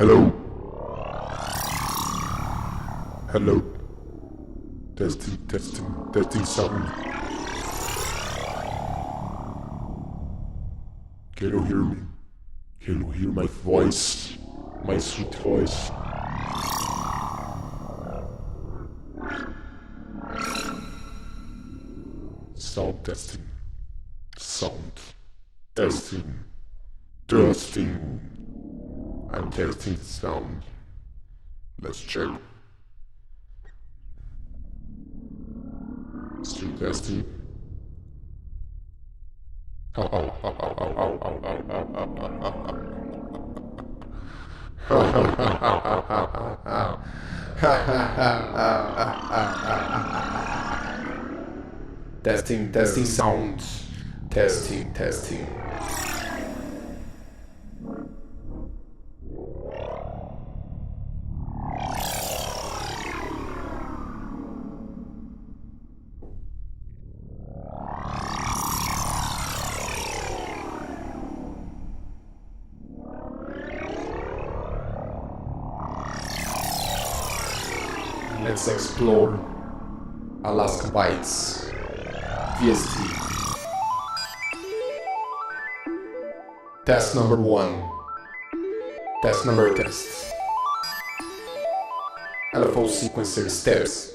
Hello? Hello? Testing, testing, testing sound. Can you hear me? Can you hear my voice? My sweet voice? Sound testing. Sound testing. Testing. I'm testing the sound. Let's check. Still testing. Ow, ow, ow, ow, ow, ow, ow, ow, ow, ow. Testing, testing sound. Testing, testing. Let's explore Alaska Bites VST. Test number 1. Test number test. LFO sequencer steps.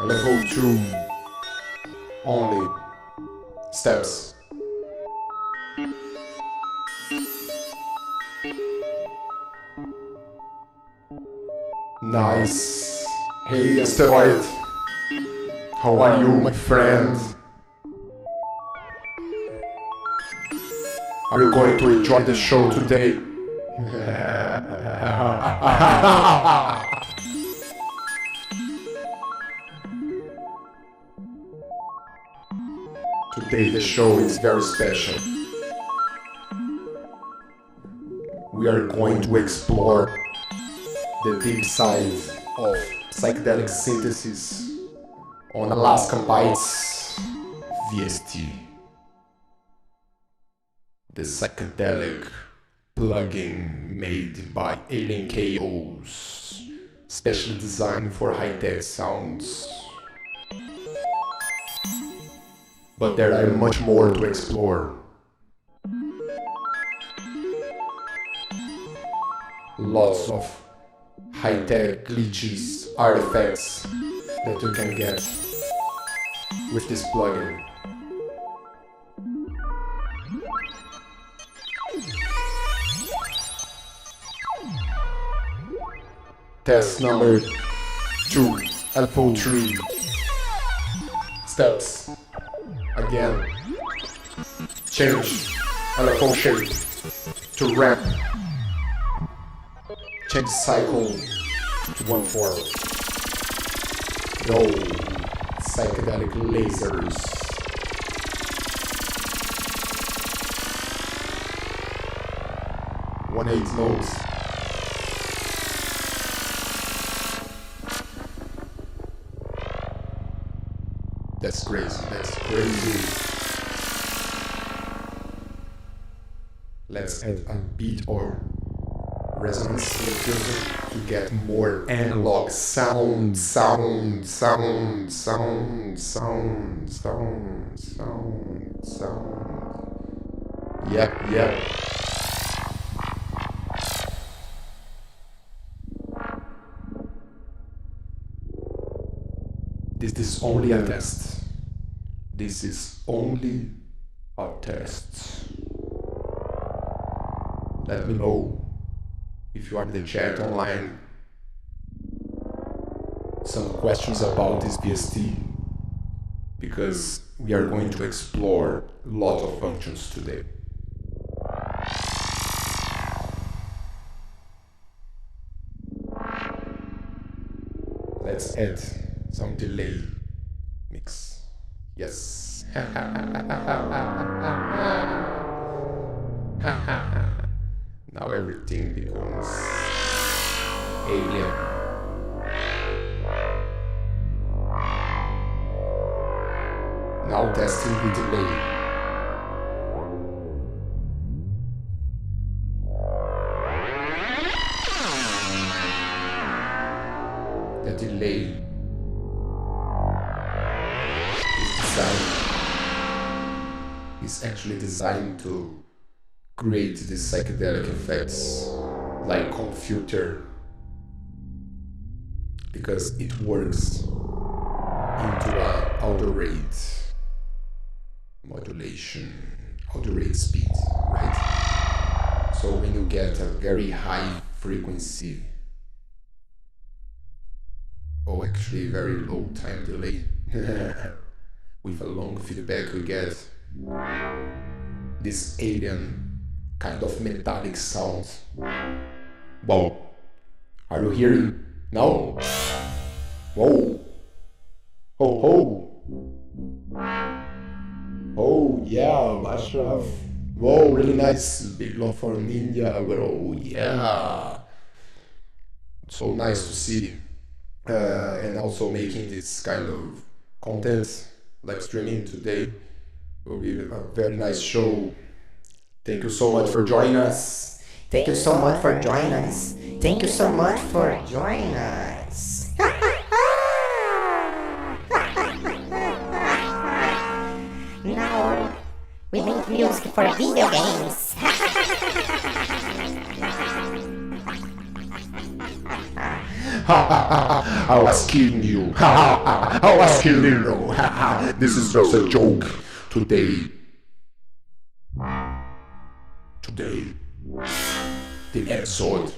Level 2 only steps. Nice. Hey Asteroid, how are you, my friend? Are you going to enjoy the show today? Today the show is very special. We are going to explore the deep side of psychedelic synthesis on Alaska Bites VST. The psychedelic plugin made by Alien KOs, specially designed for high-tech sounds. But there are much more to explore. Lots of high-tech glitches, artifacts that you can get with this plugin. Test number 2, LFO 3 steps. Again, change LFO shape to ramp. Change cycle to 1/4. Go psychedelic lasers. One-eighth notes. That's crazy, that's crazy. Let's add a beat or resonance filter to get more analog sound. Yep. This is only a test. This is only a test. Let me know if you are in the chat online some questions about this VST, because we are going to explore a lot of functions today. Let's add some delay mix. Yes. Now everything becomes alien. Now testing the delay. The delay is actually designed to create these psychedelic effects like computer, because it works into a auto rate modulation, auto rate speed, right? So when you get a very high frequency, or actually very low time delay, with a long feedback, we get this alien kind of metallic sound. Whoa, are you hearing? No? Whoa. Ho ho. Oh yeah, Ashraf. Whoa, really nice. Big love for Ninja, bro. Yeah. So nice to see. And also making this kind of content, live streaming today. Will be a very nice show. Thank you so much for joining us. Thank you so much for joining us. Thank you so much for joining us. Now we make music for video games. I was kidding you. I was kidding you. This is just a joke. Today, the episode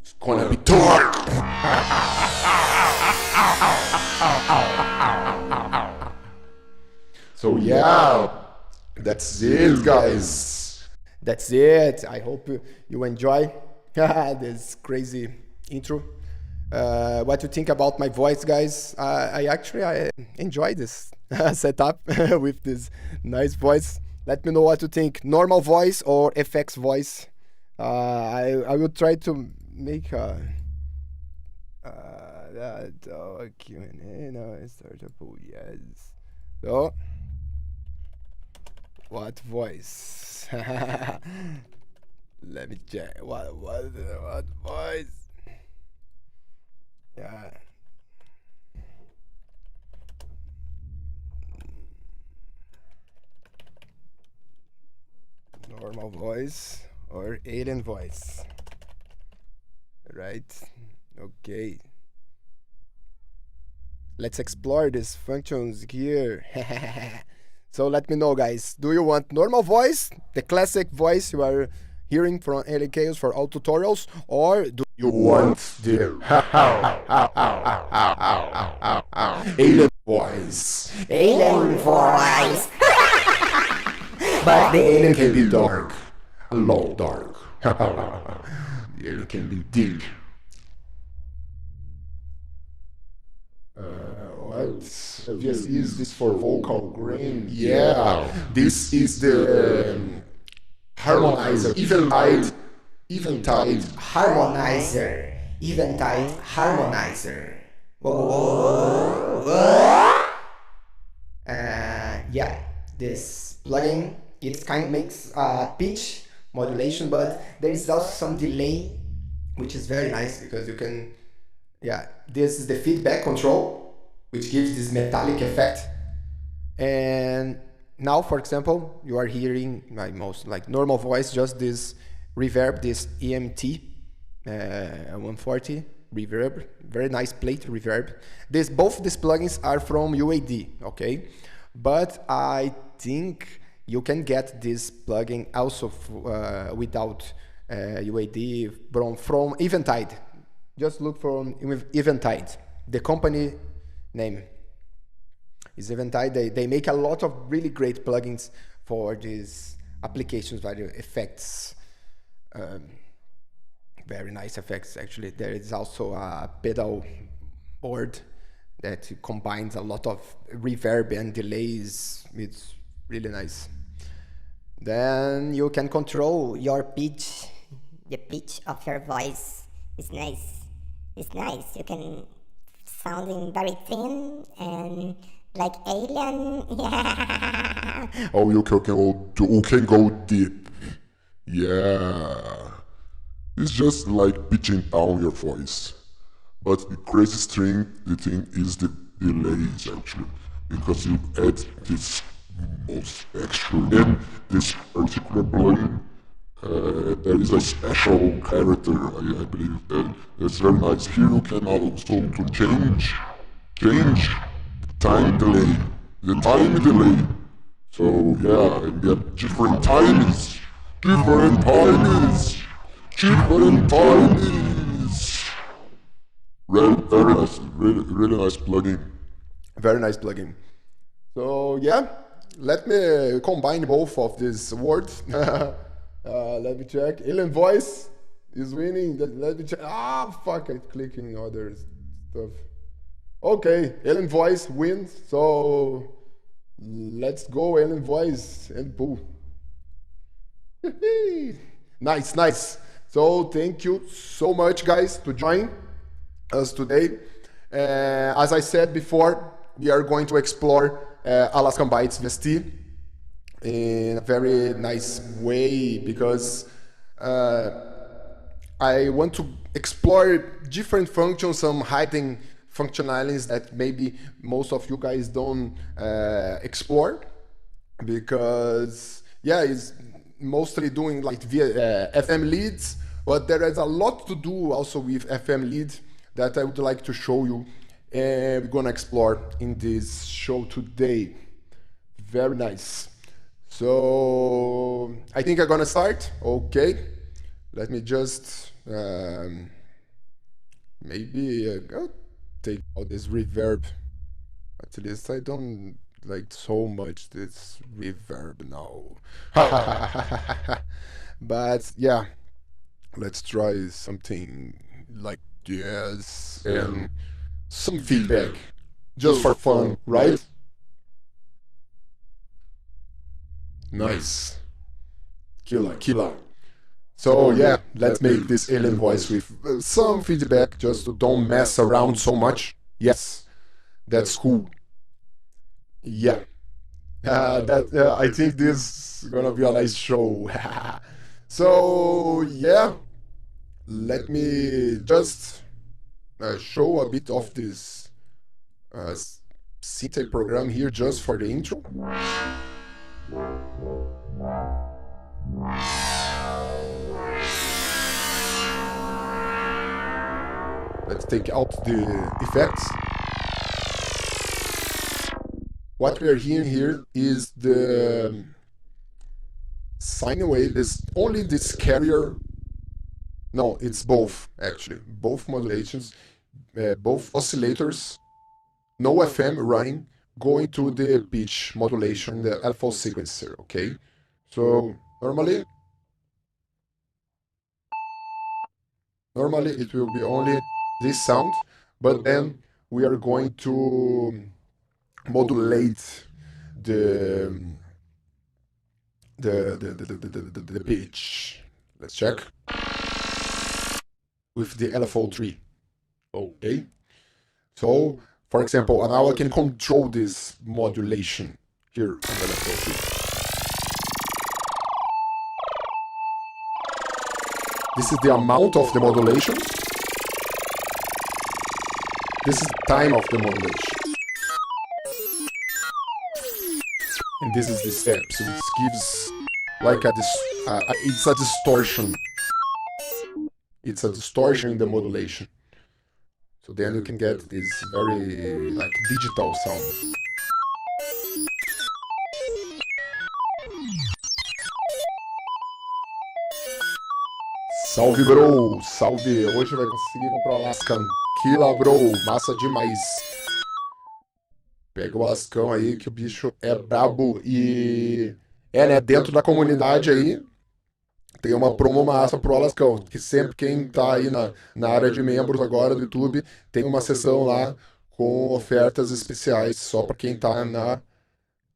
is gonna be dark. So yeah, that's it, guys. That's it. I hope you enjoy this crazy intro. What you think about my voice, guys? I enjoy this setup with this nice voice. Let me know what you think. Normal voice or FX voice? I will try to make a Q&A. No, startable. Yes. So, what voice? Let me check. What voice? Yeah. Normal voice or alien voice. Right. Okay. Let's explore these functions here. So let me know, guys. Do you want normal voice, the classic voice you are hearing from Alien Chaos for all tutorials, or do You want the alien voice. Alien voice. But the alien can be dark, a lot dark. The alien can be deep. What? Just use this for vocal grain. Yeah, this is the harmonizer, eventide Harmonizer. Eventide harmonizer. Yeah, this plugin, it kind of makes pitch modulation, but there is also some delay, which is very nice because you can, yeah, this is the feedback control, which gives this metallic effect. And now, for example, you are hearing my most like normal voice, just this reverb, this EMT 140 reverb, very nice plate reverb. Both these plugins are from UAD, okay? But I think you can get this plugin also without UAD from Eventide. Just look for Eventide, the company name is Eventide. They make a lot of really great plugins for these applications, like effects, very nice effects. Actually, there is also a pedal board that combines a lot of reverb and delays. It's really nice. Then you can control your pitch. The pitch of your voice is nice. It's nice. You can sounding very thin and like alien. Yeah. Oh, you can go deep. Yeah. It's just like pitching down your voice. But the crazy thing is the delays actually. Because you add this most extra in this particular plugin. There is a special character, I believe, that's very nice. Here you can also to change time delay, the time delay. So yeah, and get different times. Very nice, really nice plugin. Very nice plugin. So yeah, let me combine both of these words. Let me check. Alien Voice is winning. Let me check. Fuck, I'm clicking other stuff. Okay, Alien Voice wins. So let's go, Alien Voice and Pooh. Nice. So thank you so much, guys, to join us today. As I said before, we are going to explore Alaskan Bytes VST in a very nice way because I want to explore different functions, some hiding functionalities that maybe most of you guys don't explore, because yeah, it's mostly doing like via FM leads, but there is a lot to do also with FM leads that I would like to show you, and we're gonna explore in this show today. Very nice. So I think I'm gonna start. Okay, let me just maybe go take out this reverb. At least I don't like so much this reverb now. But yeah, let's try something like this and some feedback just for fun, right? Nice. Killer. So yeah, let's make this alien voice with some feedback, just to don't mess around so much. Yes, that's cool. Yeah. I think this is gonna be a nice show. So yeah, let me just show a bit of this synth program here just for the intro. Let's take out the effects. What we are hearing here is the sine wave, is only this carrier. No, it's both actually, both modulations, both oscillators, no FM running, going to the pitch modulation, the alpha sequencer, okay? So normally it will be only this sound, but then we are going to modulate the pitch. Let's check with the LFO3. Okay. So, for example, now I can control this modulation here on the LFO3. This is the amount of the modulation. This is the time of the modulation. And this is the step, so it gives like it's a distortion. It's a distortion in the modulation. So then you can get this very like digital sound. Salve, bro! Salve! Hoje vai conseguir comprar o Alaskan. Killa, bro! Massa demais! Pega o Alaskan aí, que o bicho é brabo. E né, dentro da comunidade aí, tem uma promo massa pro Alaskan, que sempre quem tá aí na área de membros agora do YouTube, tem uma sessão lá com ofertas especiais só para quem tá na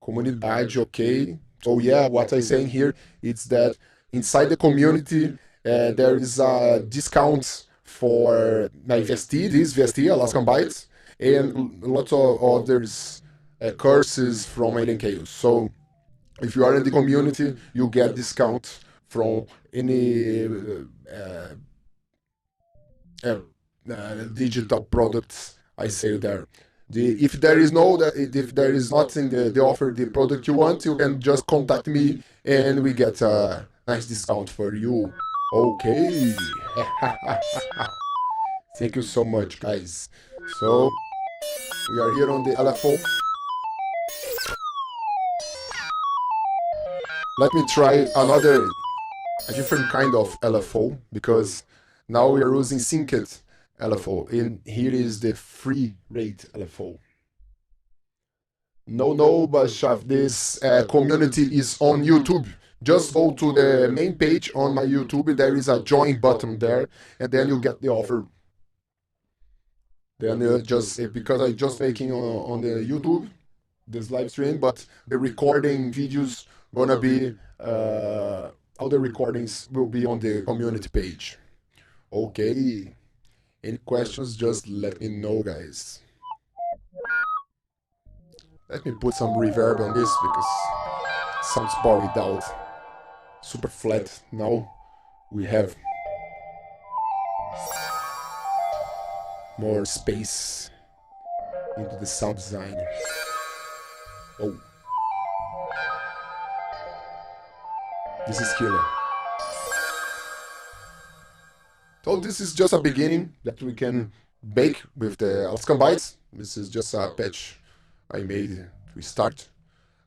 comunidade, ok? So yeah, what I'm saying here is that inside the community there is a discount for my VST, this VST, Alaskan Bytes, and lots of others courses from Alien Chaos. So if you are in the community, you get discount from any digital products I sell there. If there is not in the offer the product you want, you can just contact me and we get a nice discount for you. Okay. Thank you so much, guys. So we are here on the LFO. Let me try a different kind of LFO because now we are using synced LFO, and here is the free rate LFO. No, Bashav, this community is on YouTube. Just go to the main page on my YouTube, there is a join button there, and then you get the offer. Then because I just making on the YouTube, this live stream, but the recording videos gonna be, all the recordings will be on the community page. Okay. Any questions, just let me know, guys. Let me put some reverb on this because it sounds boring without. Super flat. Now we have more space into the sound design. Oh. This is killer. So this is just a beginning that we can bake with the Alaskan Bytes. This is just a patch I made to start.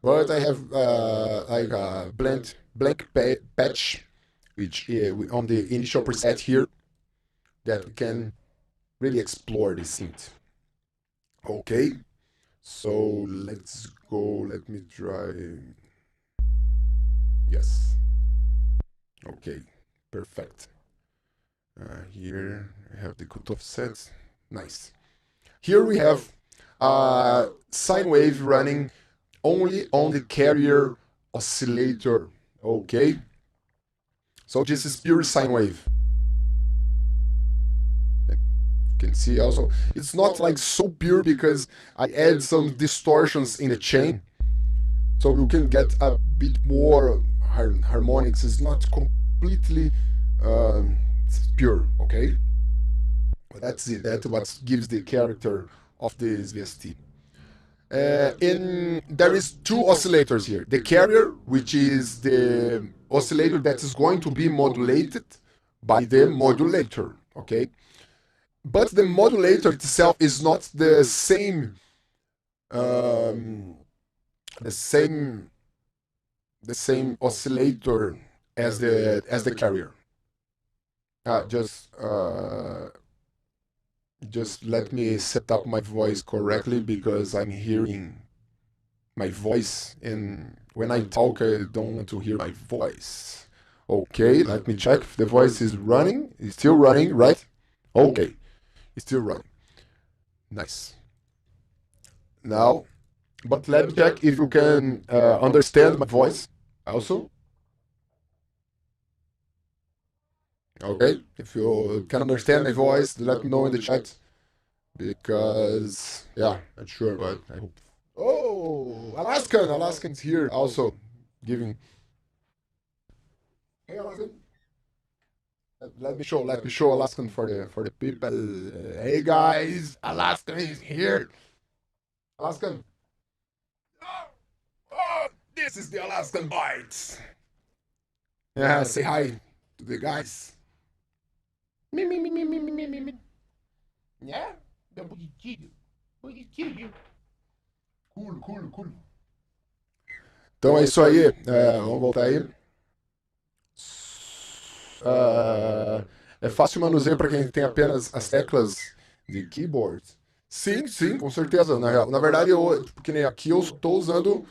But I have like a blank patch, which on the initial preset here, that we can really explore the synth. Okay, so let's go. Let me try. Yes. Okay, perfect. Here I have the cut offset. Nice. Here we have sine wave running only on the carrier oscillator. Okay. So this is pure sine wave. You can see also it's not like so pure because I add some distortions in the chain, so you can get a bit more harmonics. It's not completely pure, okay? But that's it. That's what gives the character of this VST. There is two oscillators here. The carrier, which is the oscillator that is going to be modulated by the modulator, okay? But the modulator itself is not the same oscillator as the carrier. Just let me set up my voice correctly because I'm hearing my voice, and when I talk I don't want to hear my voice. Okay, let me check if the voice is running. It's still running, right? Okay, it's still running. Nice. Now, but let me check if you can understand my voice also. Okay, if you can understand my voice, let me know in the chat. Because, yeah, not sure, but I hope. Oh, Alaskan's here also giving. Hey, Alaskan. Let me show Alaskan for the people. Hey guys, Alaskan is here. Alaskan. Oh, this is the Alaskan Bytes. Yeah, say hi to the guys. Me. Yeah? Bem bonitinho. Cool. Então é isso aí. Vamos voltar aí. É fácil manuseio para quem tem apenas as teclas de keyboard. Sim, com certeza. Na verdade, porque nem aqui eu estou usando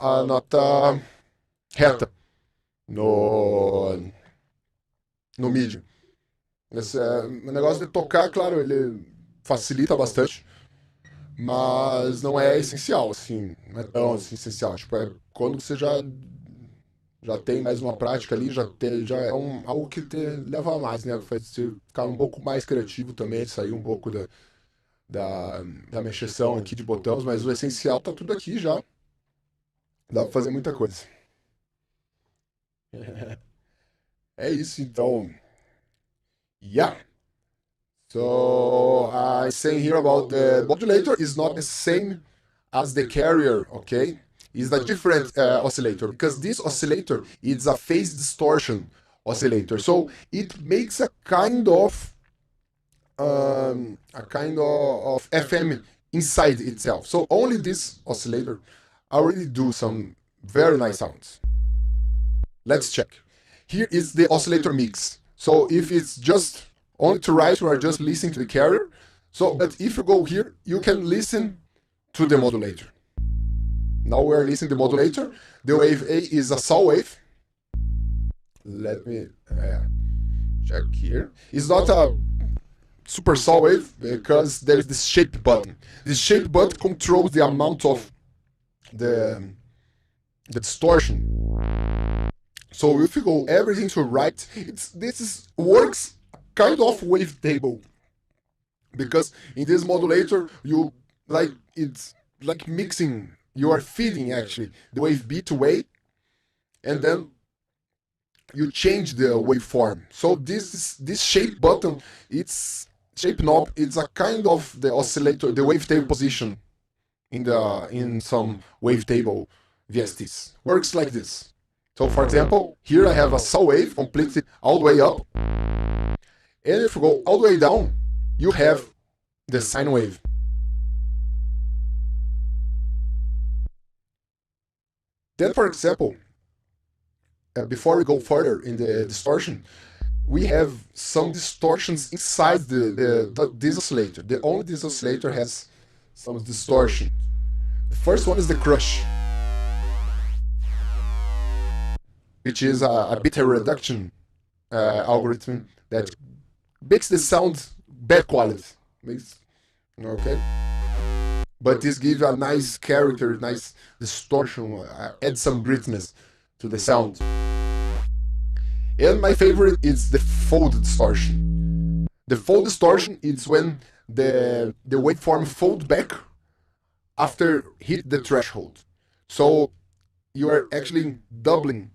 a nota reta no MIDI. O negócio de tocar, claro, ele facilita bastante, mas não é essencial, assim, não é tão assim, essencial. Tipo, é quando você já tem mais uma prática ali, já é algo que leva a mais, né? Faz você ficar um pouco mais criativo também, sair um pouco da mexeção aqui de botões, mas o essencial tá tudo aqui já. Dá pra fazer muita coisa. É isso, então. Yeah. So I saying here about the modulator is not the same as the carrier, okay? It's a different oscillator because this oscillator is a phase distortion oscillator. So it makes a kind of FM inside itself. So only this oscillator already do some very nice sounds. Let's check. Here is the oscillator mix. So if it's just only to right, you are just listening to the carrier. So, but if you go here, you can listen to the modulator. Now we are listening to the modulator. The wave A is a saw wave. Let me check here. It's not a super saw wave because there is this shape button. This shape button controls the amount of the distortion. So if you go everything to right, works kind of wavetable, because in this modulator it's like mixing. You are feeding actually the wave B to A, and then you change the waveform. So this shape button, it's shape knob. It's a kind of the oscillator, the wavetable position in some wavetable VSTs. Works like this. So for example, here I have a saw wave completely all the way up. And if you go all the way down, you have the sine wave. Then for example, before we go further in the distortion, we have some distortions inside this oscillator. Only this oscillator has some distortion. The first one is the crush, which is a bit reduction algorithm that makes the sound bad quality. Okay? But this gives a nice character, nice distortion, adds some grittiness to the sound. And my favorite is the fold distortion. The fold distortion is when the waveform folds back after hit the threshold. So you are actually doubling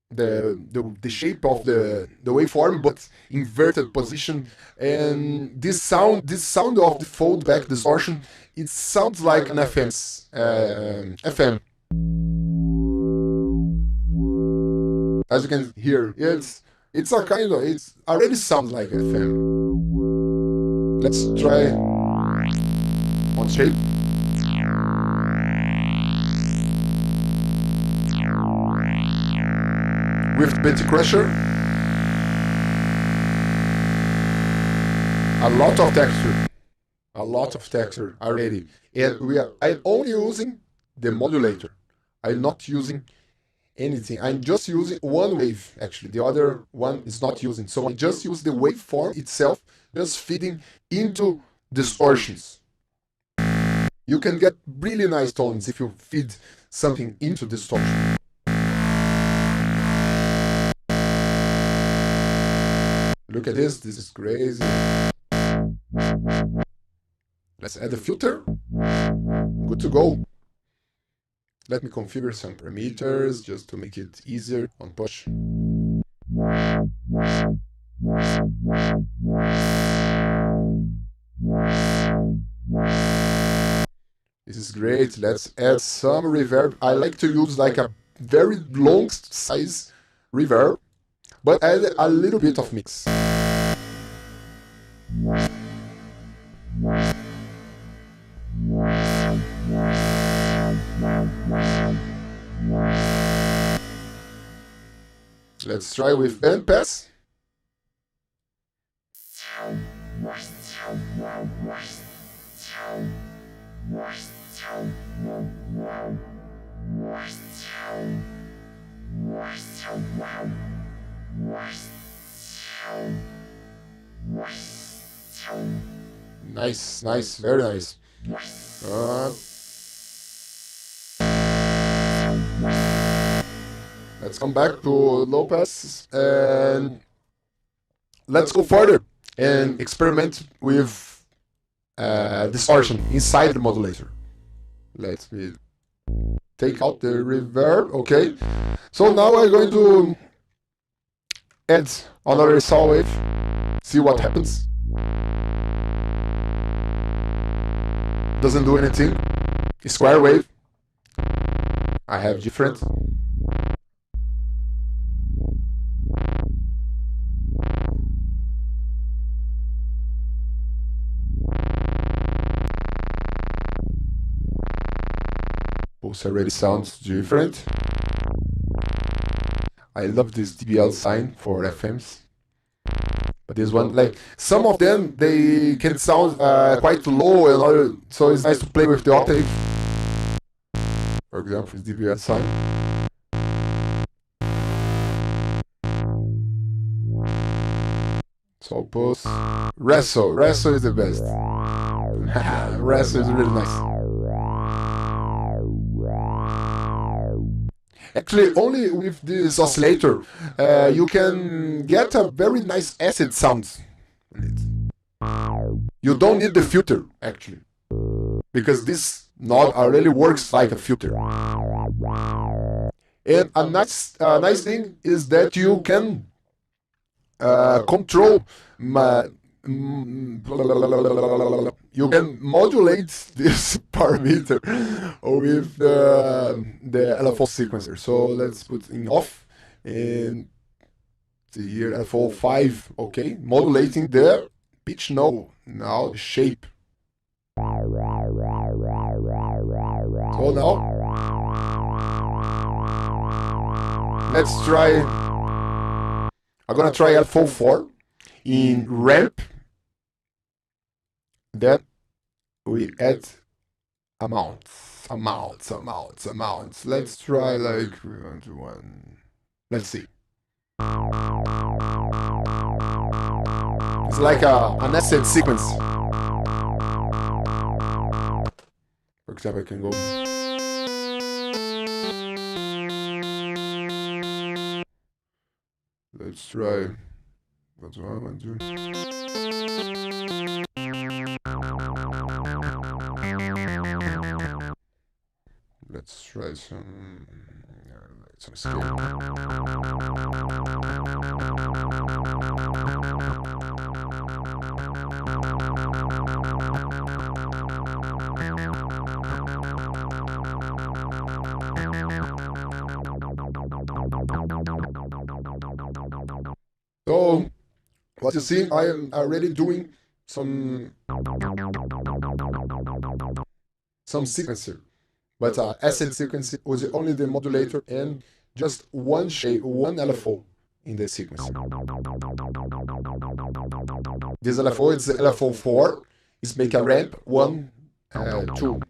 the shape of the waveform, but inverted position. And this sound of the fold back distortion, it sounds like an FM. As you can hear, it already sounds like FM. Let's try one shape. With Betty Crusher, a lot of texture already, and I'm only using the modulator. I'm not using anything. I'm just using one wave actually. The other one is not using. So I just use the waveform itself, just feeding into distortions. You can get really nice tones if you feed something into distortion. Look at this is crazy. Let's add a filter. Good to go. Let me configure some parameters just to make it easier on push. This is great. Let's add some reverb. I like to use like a very long size reverb, but add a little bit of mix. Let's try with bandpass. Nice, very nice. Let's come back to low pass and let's go further and experiment with distortion inside the modulator. Let me take out the reverb. Okay, so now we're going to add another saw wave, see what happens. Doesn't do anything. Square wave. I have different. Pulse already sounds different. I love this DBL sign for FMs. But this one, like, some of them, they can sound quite low, and other, so it's nice to play with the octave. For example, this DBL sign. So pulse. Resso is the best. Resso is really nice. Actually, only with this oscillator, you can get a very nice acid sound. You don't need the filter, actually, because this knob really works like a filter. And a nice thing is that you can control you can modulate this parameter with the LFO sequencer. So let's put in off and see here LFO 5. Okay, modulating the pitch. No, now the shape. So now let's try. I'm gonna try LFO 4 in ramp. Then we add amounts. Let's try like 1 to 1. Let's see. It's like an ascent sequence. For example, I can go. Let's try. 1 to 1, 1, 2. Let's try some scale. So, what you see, I am already doing some sequencer. But ascent sequence was only the modulator and just one shape, one LFO in the sequence. This LFO is LFO 4. It's make a ramp 1, 2.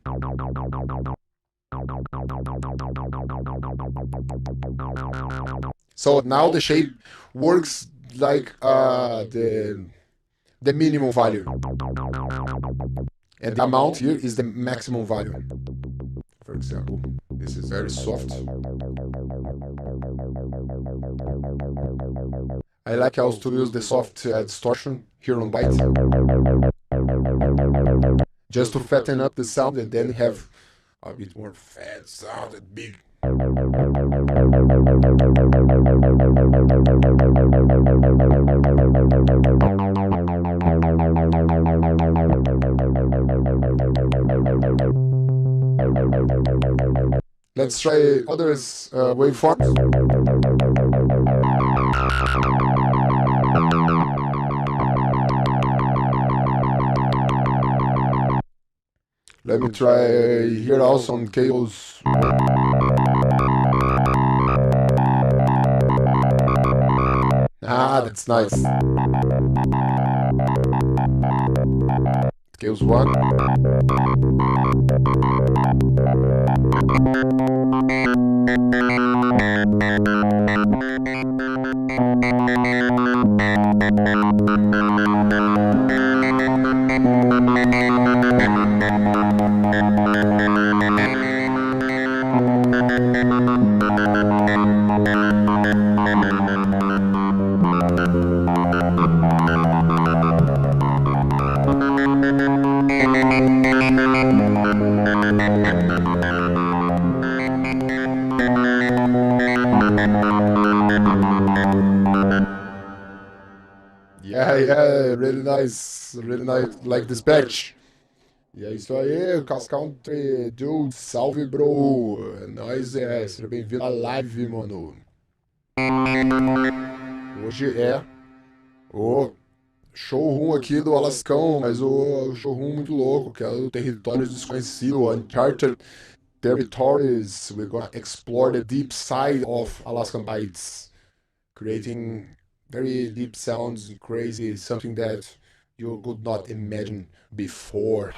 So now the shape works like the minimum value, and the amount here is the maximum value. For example, this is very soft. I like also to use the soft distortion here on byte, just to fatten up the sound and then have a bit more fat sound and big. Let's try other waveforms. Let me try here also on Chaos. Ah, that's nice. Chaos 1. really nice, like this patch. E é isso aí, Cascão Dude, salve, bro. É nóis, seja bem-vindo à live, mano. Hoje é o showroom aqui do Alascão, mas o showroom muito louco, que é o Territórios Desconhecidos, Uncharted Territories. We're gonna explore the deep side of Alaskan Bites, creating very deep sounds, crazy, something that you could not imagine before.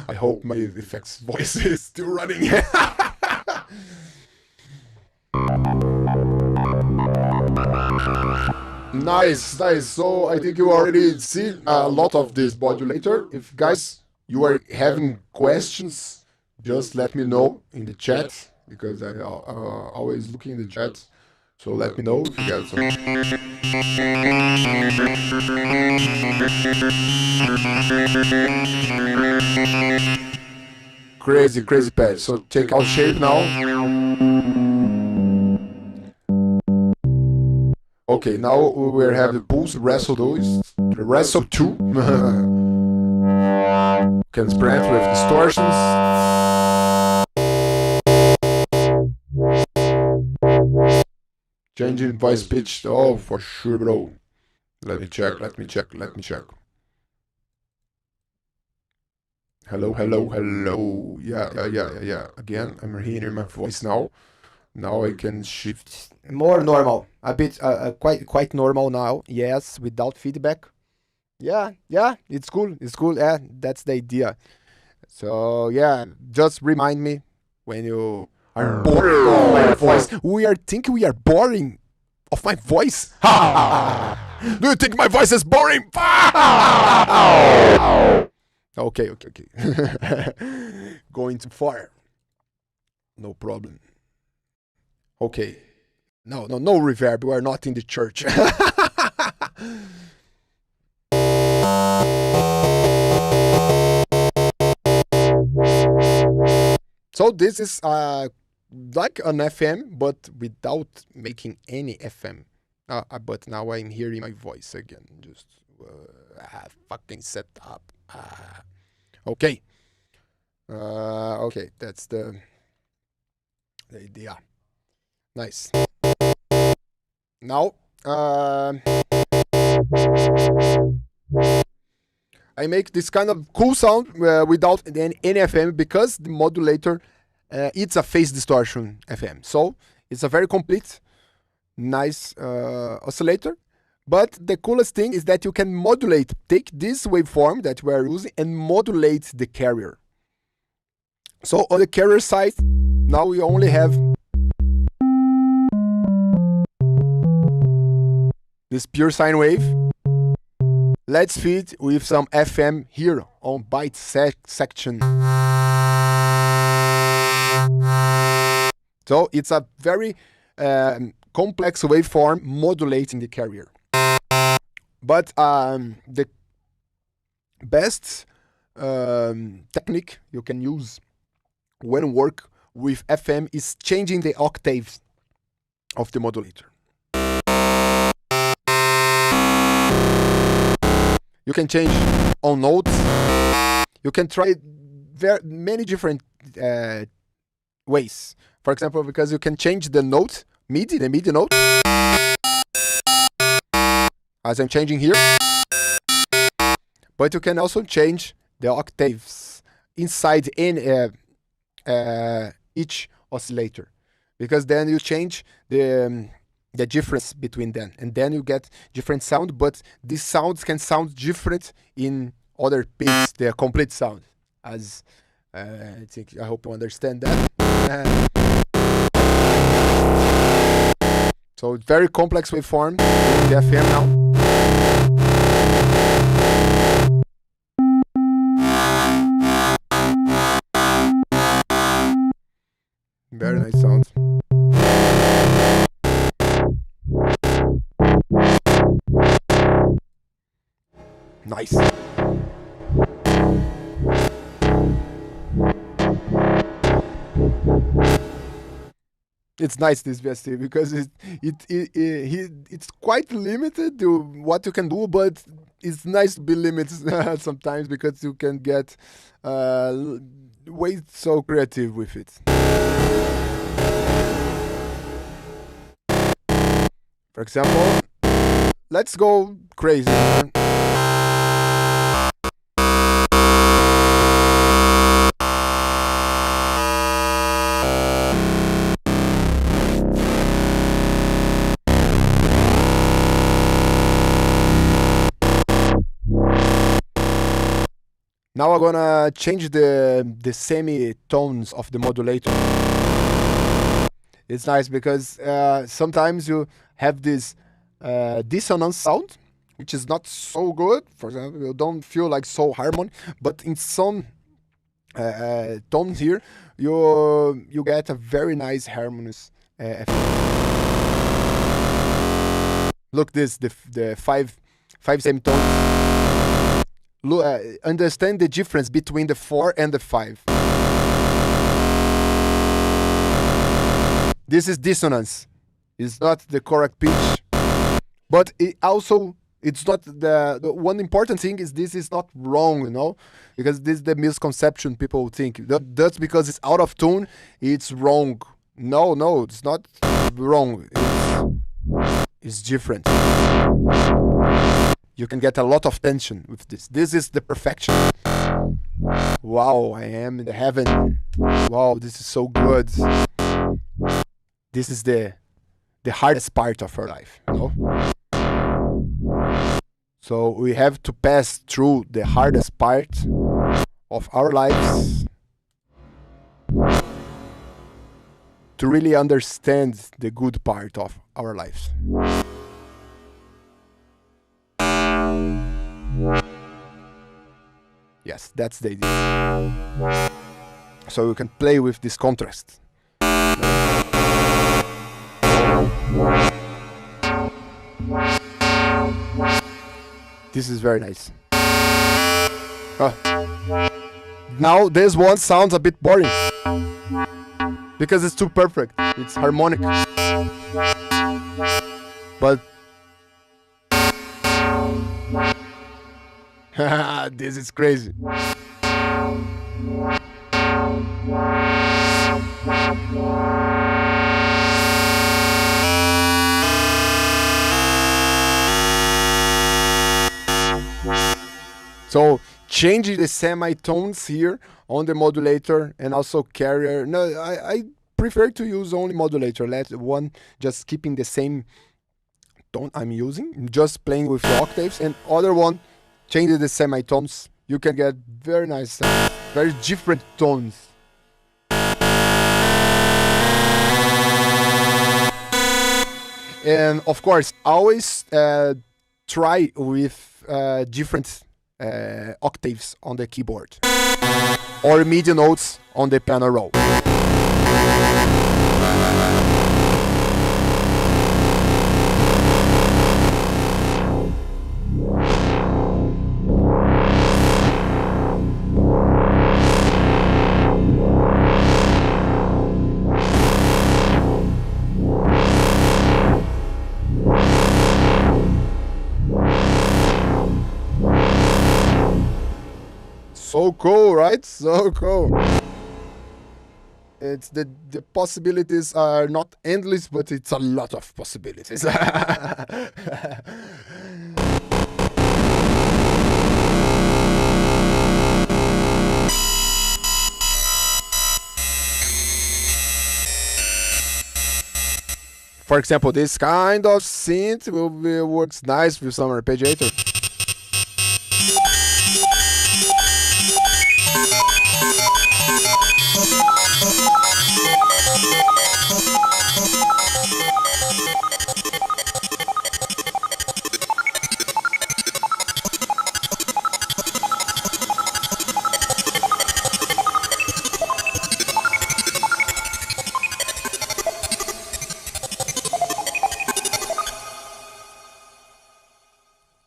I hope my effects voice is still running. Nice. So I think you already see a lot of this modulator. If guys, you are having questions, just let me know in the chat, because I always looking in the chat. So let me know if you got some. Crazy patch. So take out shape now. Okay, now we have the Pulse Wrestle 2. Wrestle 2. Can spread with distortions. Changing voice pitch. Oh, for sure, bro. Let me check. Hello. Yeah. Again, I'm hearing my voice now. Now I can shift. More normal, a bit quite normal now. Yes, without feedback. Yeah, it's cool. Yeah, that's the idea. So yeah, just remind me when you are bored of my voice. We are boring of my voice. Do you think my voice is boring? Okay. Going too far. No problem. Okay. No reverb. We are not in the church. So this is like an FM, but without making any FM. But now I'm hearing my voice again. Just fucking set up. Okay. Okay, that's the idea. Nice. Now, I make this kind of cool sound without any FM, because the modulator, it's a phase distortion FM. So it's a very complete, nice oscillator. But the coolest thing is that you can take this waveform that we are using and modulate the carrier. So on the carrier side, now we only have this pure sine wave. Let's feed with some FM here on byte section. So it's a very complex waveform modulating the carrier. But the best technique you can use when work with FM is changing the octaves of the modulator. You can change on notes. You can try many different ways. For example, because you can change the note, the MIDI note, as I'm changing here. But you can also change the octaves inside each oscillator, because then you change the difference between them, and then you get different sound. But these sounds can sound different in other pitches, the complete sound. As I hope you understand that. So very complex waveform in the FM now. Very nice sound. Nice. It's nice this VST because it's quite limited to what you can do, but it's nice to be limited sometimes because you can get way so creative with it. For example, let's go crazy. Now I'm gonna change the semitones of the modulator. It's nice because sometimes you have this dissonance sound, which is not so good. For example, you don't feel like so harmonic, but in some tones here, you get a very nice harmonious effect. Look this, the five semitones. Understand the difference between the 4 and the 5. This is dissonance. It's not the correct pitch, but it's not the one important thing is this is not wrong, you know, because this is the misconception people think that's because it's out of tune, it's wrong. No, it's not wrong. It's different. You can get a lot of tension with this. This is the perfection. Wow, I am in the heaven. Wow, this is so good. This is the hardest part of our life, you know? So we have to pass through the hardest part of our lives to really understand the good part of our lives. Yes, that's the idea. So you can play with this contrast. This is very nice. Now this one sounds a bit boring because it's too perfect. It's harmonic. But this is crazy. So changing the semitones here on the modulator and also carrier. No, I prefer to use only modulator. Let one just keeping the same tone I'm using, just playing with the octaves, and other one changing the semitones. You can get very nice sounds, very different tones. And of course, always try with different octaves on the keyboard or MIDI notes on the piano roll. So cool, right? So cool. It's the possibilities are not endless, but it's a lot of possibilities. For example, this kind of synth works nice with some arpeggiator.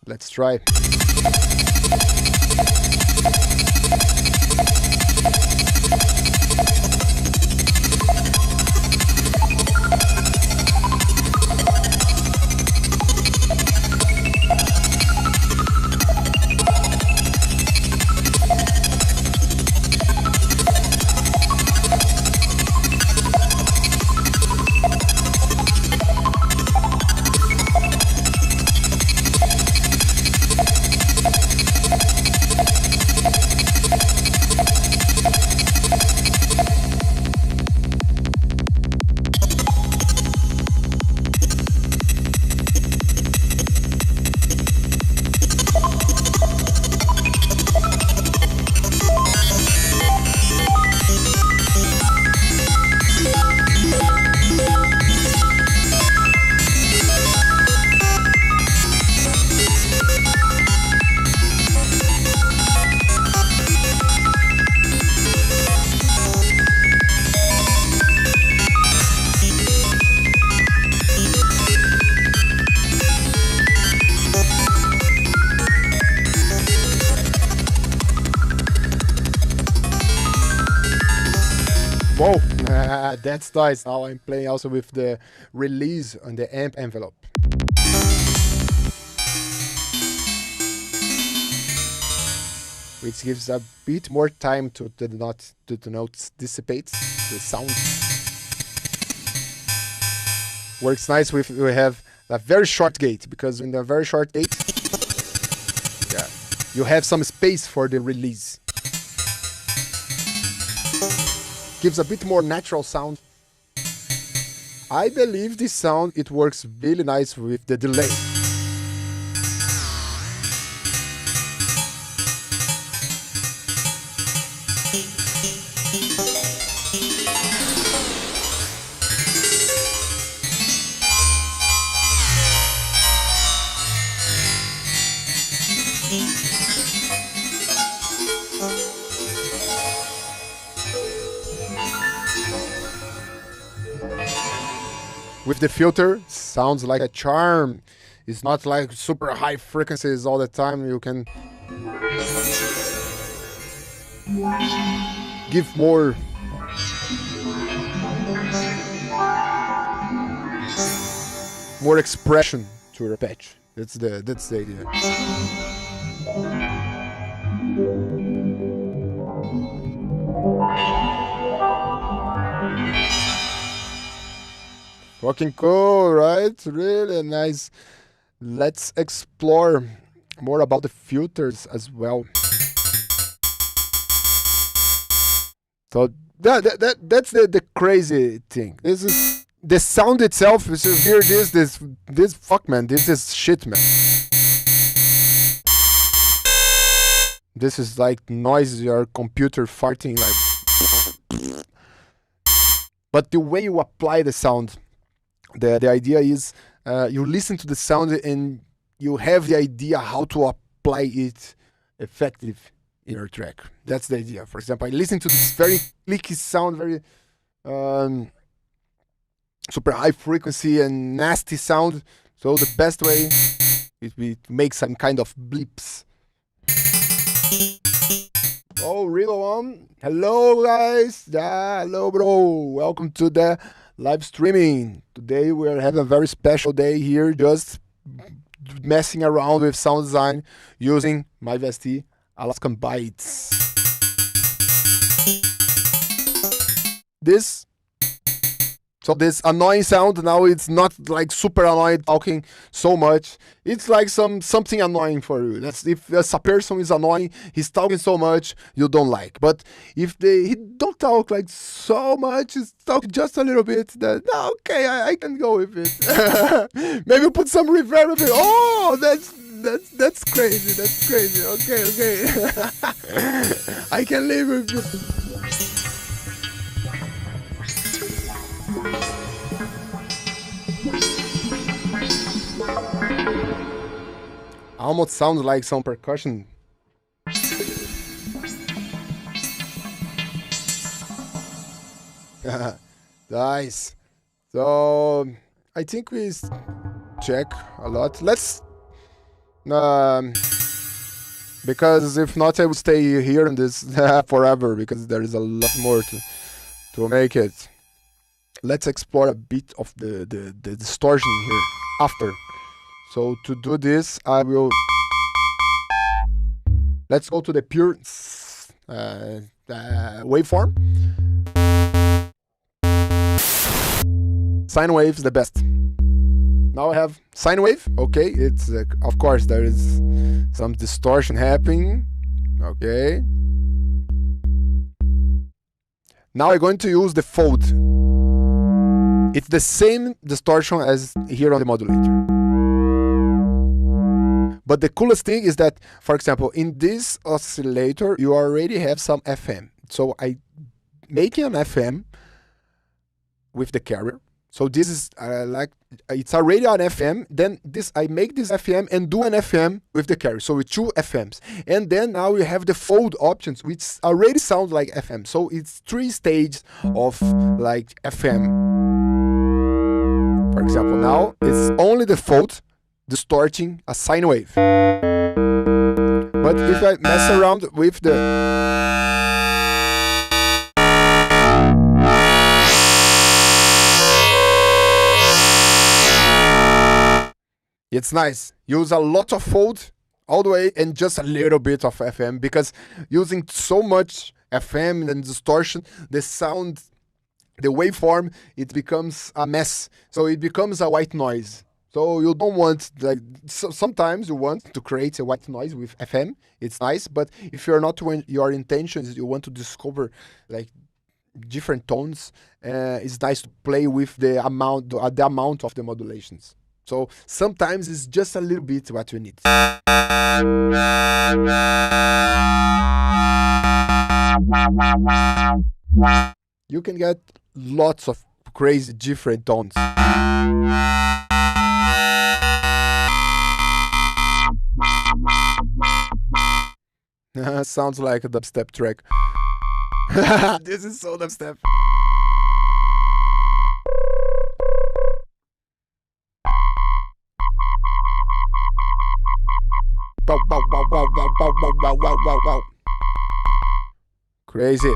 Let's try. That's nice. Now I'm playing also with the release on the amp envelope. Which gives a bit more time to the notes dissipate the sound. Works nice with we have a very short gate, because in the very short gate, yeah, you have some space for the release. Gives a bit more natural sound. I believe this sound, it works really nice with the delay. With the filter, sounds like a charm. It's not like super high frequencies all the time. You can give more expression to your patch. That's the idea. Fucking cool, right? Really nice. Let's explore more about the filters as well. So that's the crazy thing. This is the sound itself. If you hear this fuck man, this is shit, man. This is like noise your computer farting like. But the way you apply the sound. The idea is you listen to the sound and you have the idea how to apply it effective in your track. That's the idea. For example, I listen to this very clicky sound, very super high frequency and nasty sound. So the best way is to make some kind of blips. Oh, real one. Hello, guys. Hello, bro. Welcome to the live streaming. Today we are having a very special day here, just messing around with sound design using my VST Alaskan Bytes. This annoying sound, now it's not like super annoying talking so much. It's like something annoying for you. That's if a person is annoying, he's talking so much you don't like. But if he don't talk like so much, he's talking just a little bit, then okay, I can go with it. Maybe put some reverb with it. Oh, that's crazy. That's crazy. Okay. I can live with it. Almost sounds like some percussion. Nice. So I think we check a lot. Let's because if not, I will stay here in this forever, because there is a lot more to make it. Let's explore a bit of the distortion here after. So to do this, I will. Let's go to the pure waveform. Sine wave is the best. Now I have sine wave. Okay, it's of course there is some distortion happening. Okay. Now I'm going to use the fold. It's the same distortion as here on the modulator. But the coolest thing is that, for example, in this oscillator, you already have some FM. So I make an FM with the carrier. So this is it's already an FM. Then I make this FM and do an FM with the carrier. So with two FMs. And then now we have the fold options, which already sound like FM. So it's 3 stages of like FM. For example, now it's only the fold distorting a sine wave. But if I mess around with the It's nice. Use a lot of fold all the way and just a little bit of FM, because using so much FM and distortion, the sound, the waveform, it becomes a mess. So it becomes a white noise. So you don't want, like, sometimes you want to create a white noise with FM. It's nice, but if you're not, when your intention is you want to discover like different tones, it's nice to play with the amount of the modulations. So sometimes it's just a little bit what you need. You can get lots of crazy different tones. Sounds like a dubstep track. This is so dubstep. Bow, bow, bow, bow, bow, bow, bow, bow, bow, bow, bow. Crazy.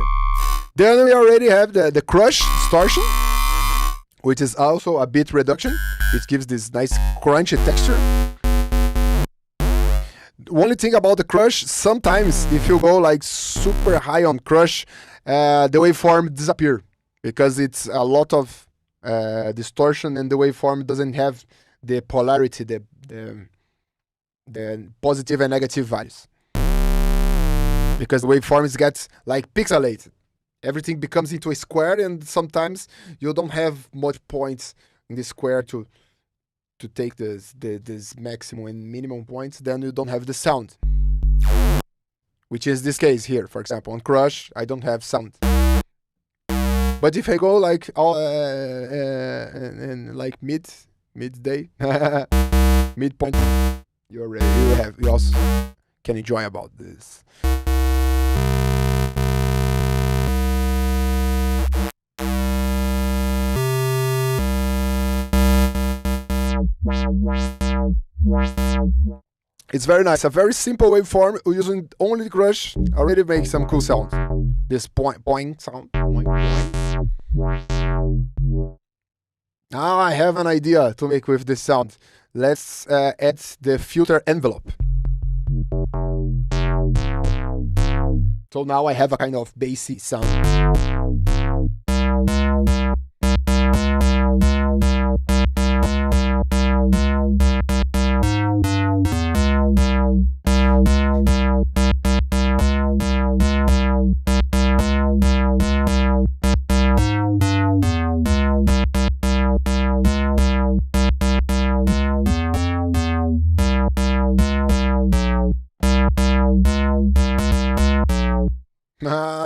Then we already have the crush distortion, which is also a bit reduction. It gives this nice crunchy texture. The only thing about the crush, sometimes if you go like super high on crush, the waveform disappear because it's a lot of distortion, and the waveform doesn't have the polarity, the positive and negative values, because the waveforms get like pixelated. Everything becomes into a square, and sometimes you don't have much points in the square to take this maximum and minimum points. Then you don't have the sound, which is this case here. For example, on Crush, I don't have sound. But if I go like and like midday, midpoint, you also can enjoy about this. It's very nice. A very simple waveform using only Crush already makes some cool sounds. This boing sound. Now I have an idea to make with this sound. Let's add the filter envelope. So now I have a kind of bassy sound.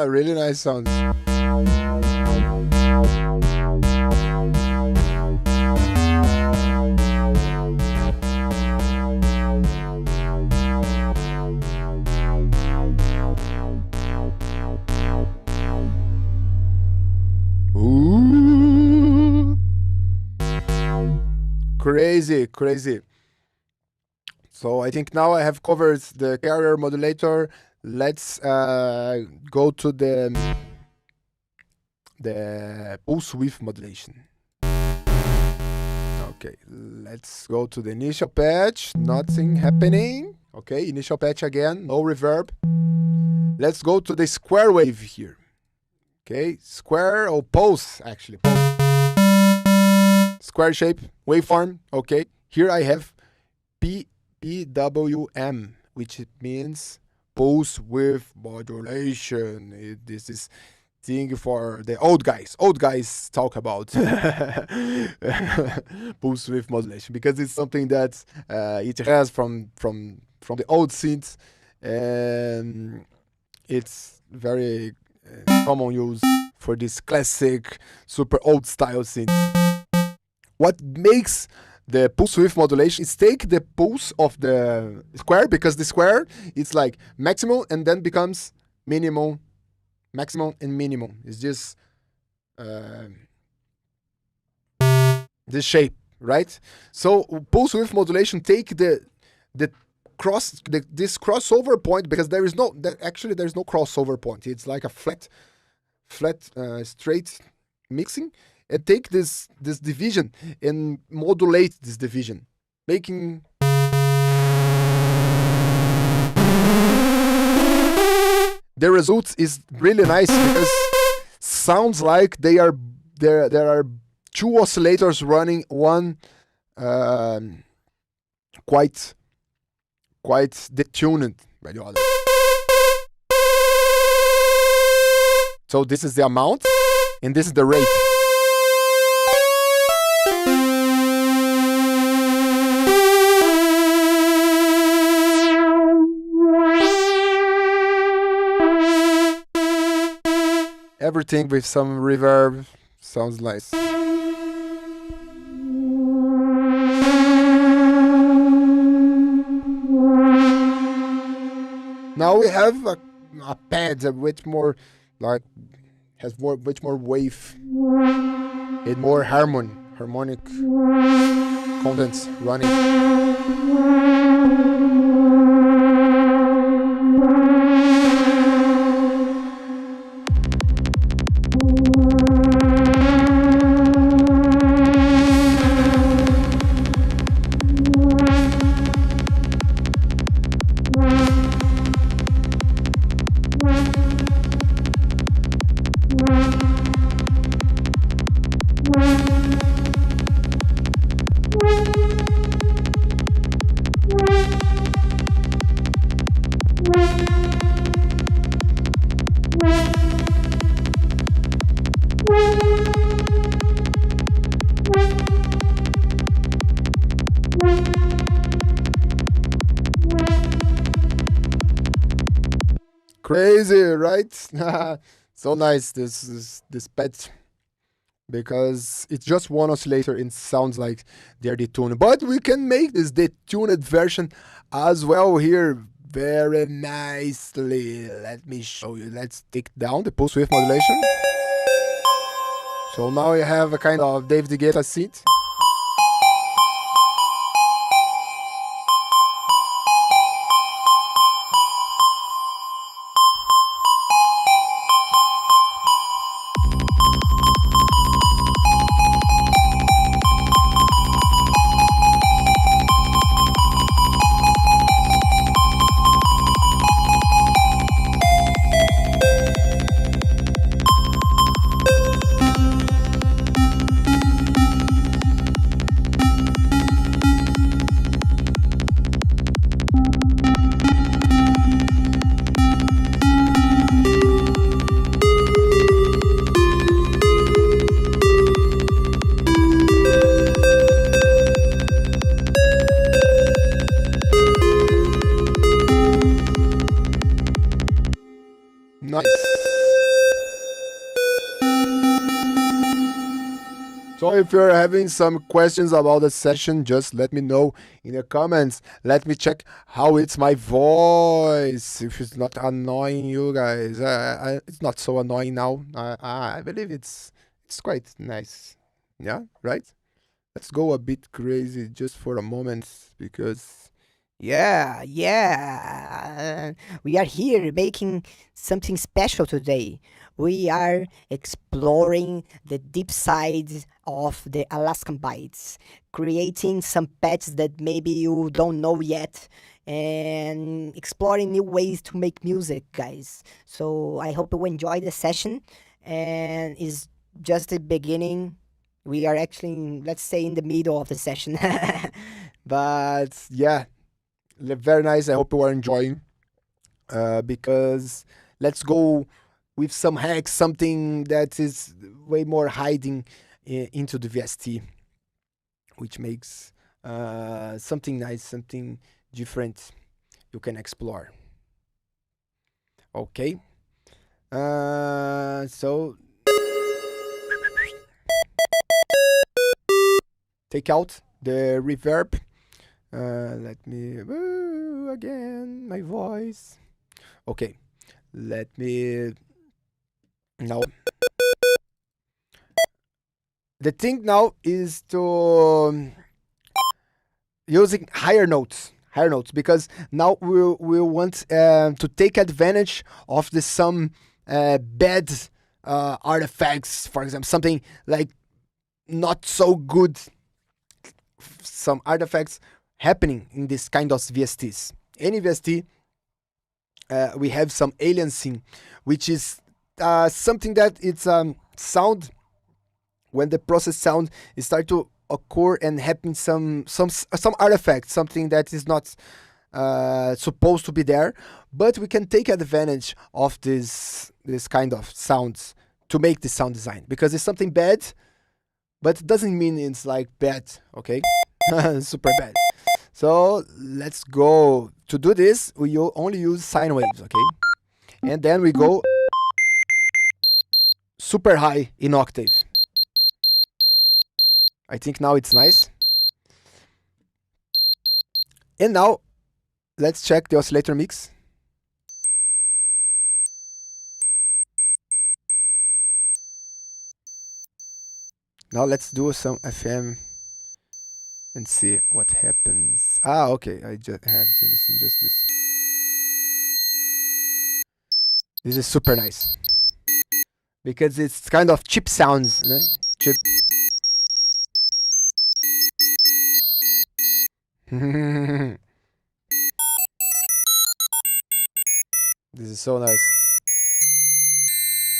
Really nice sounds. Ooh. Crazy. So I think now I have covered the carrier modulator. Let's go to the pulse width modulation. Okay, let's go to the initial patch. Nothing happening. Okay, initial patch again, no reverb. Let's go to the square wave here. Okay, square or pulse actually. Square shape waveform. Okay, here I have PWM, which means pulse width modulation. This is thing for the old guys. Old guys talk about pulse width modulation because it's something that it has from the old synths, and it's very common use for this classic super old style synth. What makes the pulse width modulation is take the pulse of the square, because the square it's like maximum and then becomes minimum, maximum and minimum. It's just this shape, right? So pulse width modulation take this crossover point, because there's no crossover point. It's like a flat straight mixing, and take this division and modulate this division. making the result is really nice because sounds like there are two oscillators running one quite detuned by the other. So this is the amount and this is the rate. Everything with some reverb sounds nice. Now we have a pad with more like has more much more wave and more harmonic contents running. Crazy, right? So nice this pet because it's just one oscillator and sounds like they're detuned. But we can make this detuned version as well here very nicely. Let me show you. Let's take down the pulse width modulation. So now you have a kind of David Guetta synth. Nice. So if you're having some questions about the session, just let me know in the comments. Let me check how it's my voice. If it's not annoying you guys, it's not so annoying now. I believe it's quite nice. Yeah, right? Let's go a bit crazy just for a moment because Yeah, yeah. We are here making something special today. We are exploring the deep side of the Alaskan Bites, creating some pets that maybe you don't know yet, and exploring new ways to make music, guys. So I hope you enjoy the session, and it's just the beginning. We are actually, let's say, in the middle of the session. but yeah, very nice. I hope you are enjoying. Because let's go with some hacks, something that is way more hiding into the VST, which makes something nice, something different you can explore. Okay. So take out the reverb. Let me again my voice. Okay, let me now. The thing now is to using higher notes because now we want to take advantage of the some bad artifacts, for example something like not so good some artifacts happening in this kind of VSTs. Any VST, we have some alien scene, which is something that it's sound when the process sound is start to occur and happen some artifact, something that is not supposed to be there, but we can take advantage of this kind of sounds to make the sound design, because it's something bad, but it doesn't mean it's like bad, okay? Super bad. So let's go. To do this, we only use sine waves, okay? And then we go super high in octave. I think now it's nice. And now let's check the oscillator mix. Now let's do some FM and see what happens. Ah, okay, I just have to listen just this. This is super nice, because it's kind of cheap sounds, right? Cheap. This is so nice.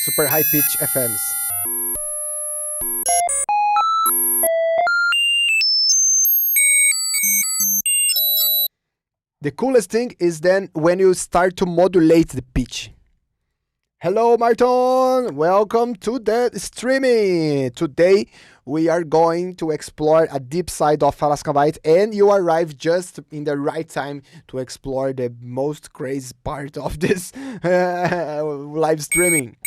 Super high pitch FMs. The coolest thing is then when you start to modulate the pitch. Hello, Martin! Welcome to the streaming! Today we are going to explore a deep side of Alaskan Byte, and you arrived just in the right time to explore the most crazy part of this live streaming.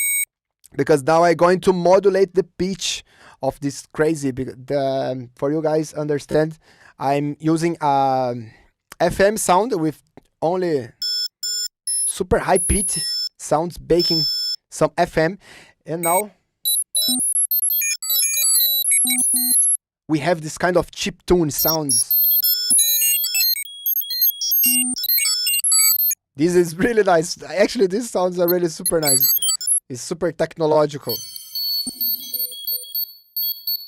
Because now I'm going to modulate the pitch of this crazy, for you guys understand, I'm using FM sound with only super high pitch sounds baking some FM, and now we have this kind of chip tune sounds. This is really nice. Actually, these sounds are really super nice. It's super technological.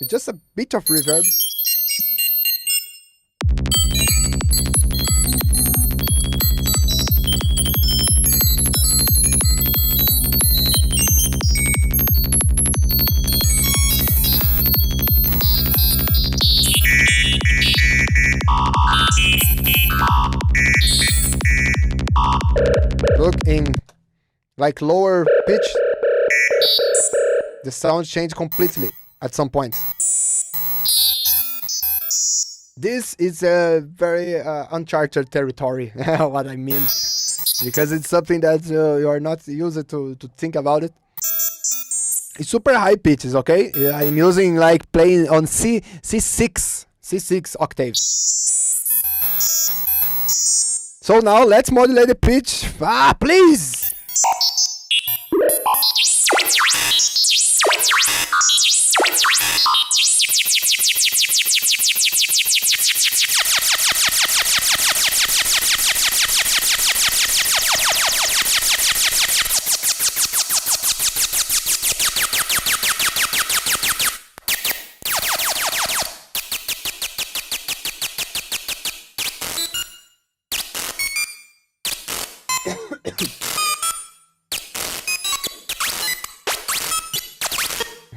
It's just a bit of reverb. Look, in like lower pitch, the sound changed completely at some point. This is a very uncharted territory, what I mean, because it's something that you are not used to think about it. It's super high pitches, okay? I'm using like playing on C6 octaves. So now let's modulate the pitch. Ah, please!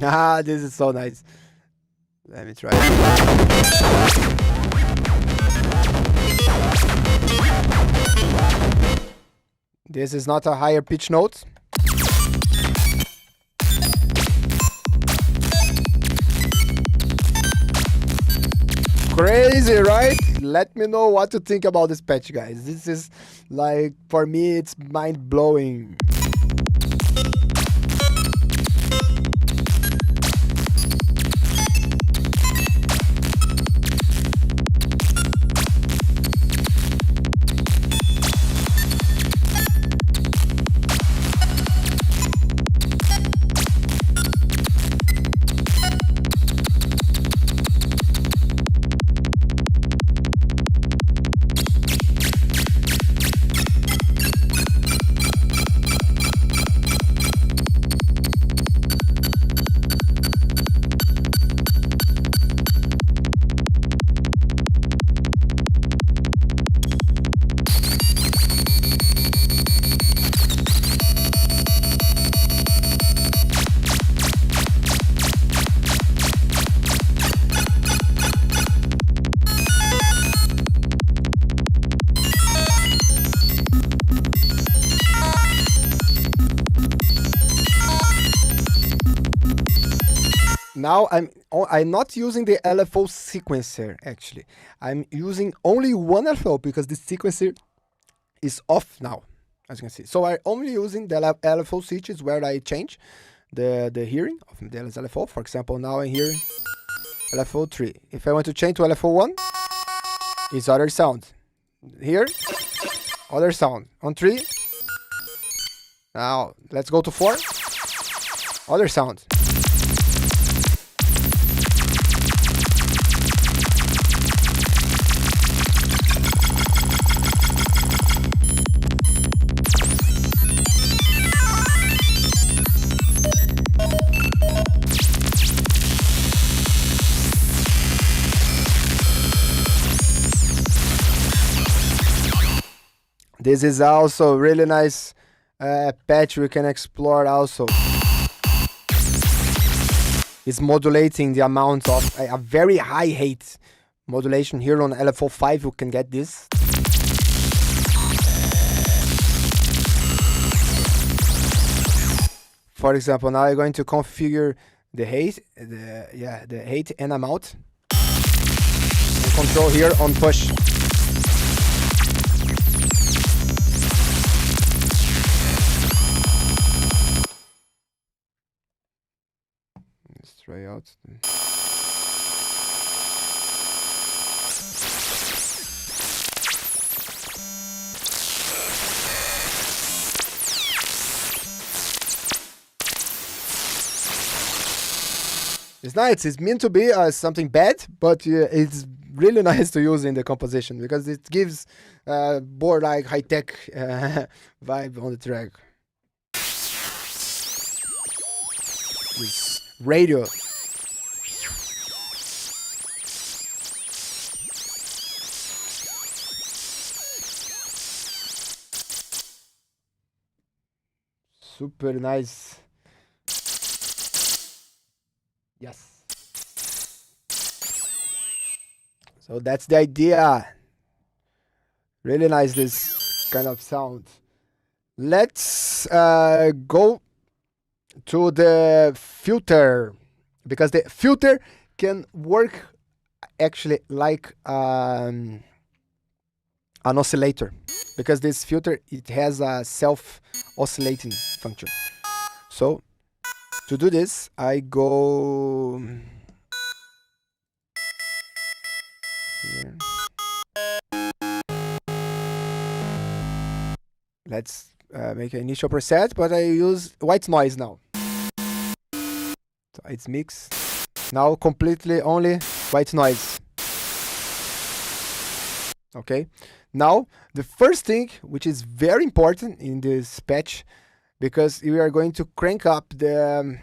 Ah, this is so nice. Let me try it. This is not a higher pitch note. Crazy, right? Let me know what to think about this patch, guys. This is like, for me, it's mind-blowing. Now I'm not using the LFO sequencer actually. I'm using only one LFO because the sequencer is off now, as you can see. So I'm only using the LFO switches where I change the hearing of the LFO. For example, now I'm hearing LFO 3. If I want to change to LFO 1, it's other sound. Here, other sound. On 3. Now let's go to 4. Other sound. This is also really nice patch we can explore also. It's modulating the amount of a very high height modulation. Here on LFO 5 you can get this. For example, now I'm going to configure the height, the height and amount. And control here on push. Let's try out. It's nice. It's meant to be something bad, but it's really nice to use in the composition because it gives more like high-tech vibe on the track. This radio. Super nice. Yes. So that's the idea. Really nice, this kind of sound. Let's go to the filter, because the filter can work actually like an oscillator, because this filter, it has a self-oscillating function. So to do this, I go here. Let's make an initial preset, but I use white noise now. So it's mixed. Now completely only white noise. Okay. Now the first thing, which is very important in this patch, because we are going to crank up the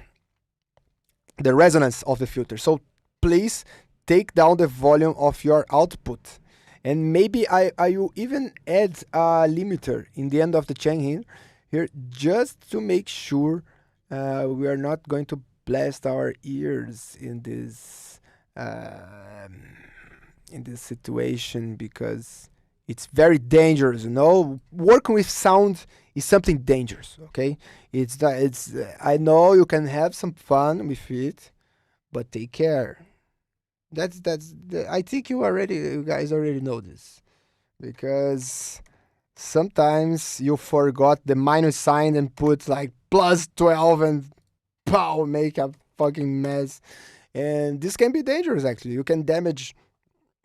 resonance of the filter. So please take down the volume of your output. And maybe I will even add a limiter in the end of the chain here just to make sure we are not going to blast our ears in this situation, because it's very dangerous. You know, working with sound is something dangerous. Okay, I know you can have some fun with it, but take care. I think you guys already know this, because sometimes you forgot the minus sign and put like +12 and pow, make a fucking mess, and this can be dangerous. Actually, you can damage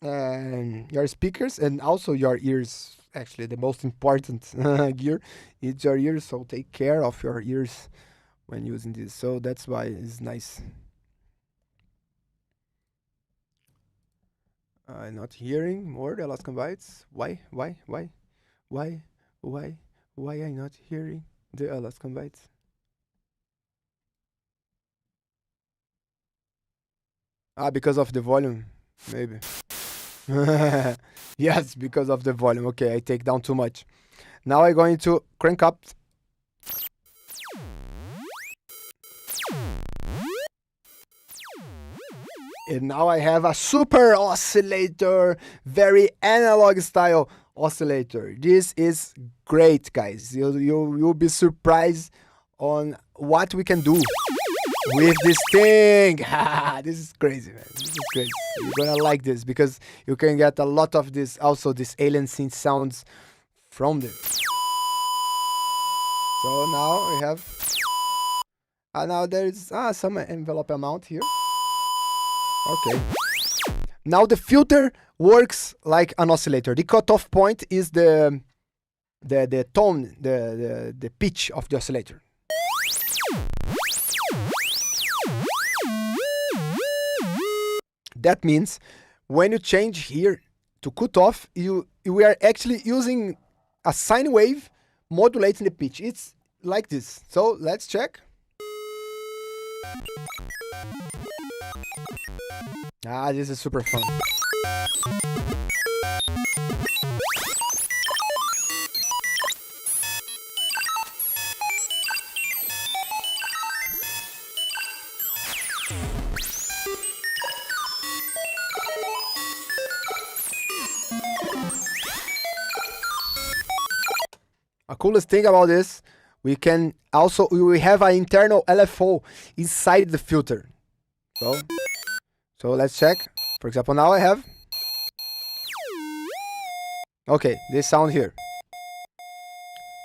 your speakers and also your ears. Actually, the most important gear is your ears, so take care of your ears when using this. So that's why it's nice. I'm not hearing more the Alaskan Bites. Why I'm not hearing the Alaskan Bites? Because of the volume, maybe. Yes, because of the volume. Okay, I take down too much. Now I'm going to crank up. And now I have a super oscillator, very analog style oscillator. This is great, guys. You'll be surprised on what we can do with this thing. This is crazy, man. This is crazy. You're gonna like this because you can get a lot of this, also this alien synth sounds from this. So now we have, now there is some envelope amount here. Okay. Now the filter works like an oscillator. The cutoff point is the tone, the pitch of the oscillator. That means when you change here to cutoff, we are actually using a sine wave modulating the pitch. It's like this. So let's check. This is super fun. A coolest thing about this, we have an internal LFO inside the filter. So let's check. For example, now I have, okay, this sound here.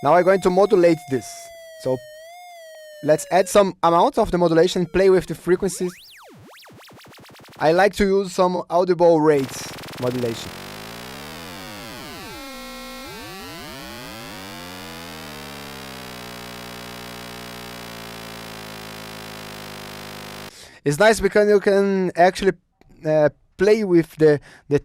Now I'm going to modulate this. So let's add some amount of the modulation, play with the frequencies. I like to use some audible rates modulation. It's nice because you can actually play with the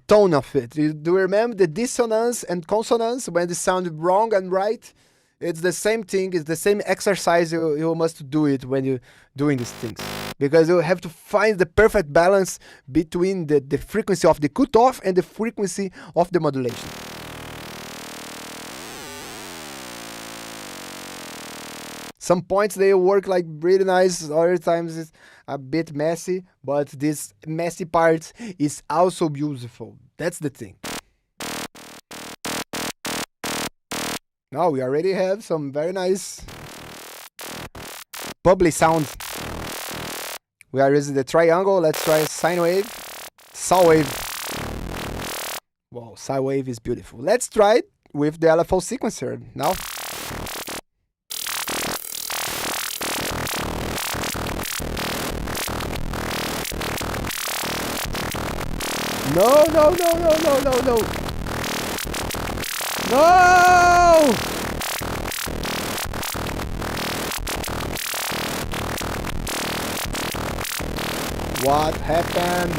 tone of it. Do you remember the dissonance and consonance when they sound wrong and right? It's the same thing. It's the same exercise. You must do it when you're doing these things. Because you have to find the perfect balance between the frequency of the cutoff and the frequency of the modulation. Some points they work like really nice, other times it's a bit messy, but this messy part is also beautiful. That's the thing. Now we already have some very nice bubbly sounds. We are using the triangle. Let's try sine wave, saw wave. Wow, saw wave is beautiful. Let's try it with the LFO sequencer now. No, no, no, no, no, no, no. No! What happened?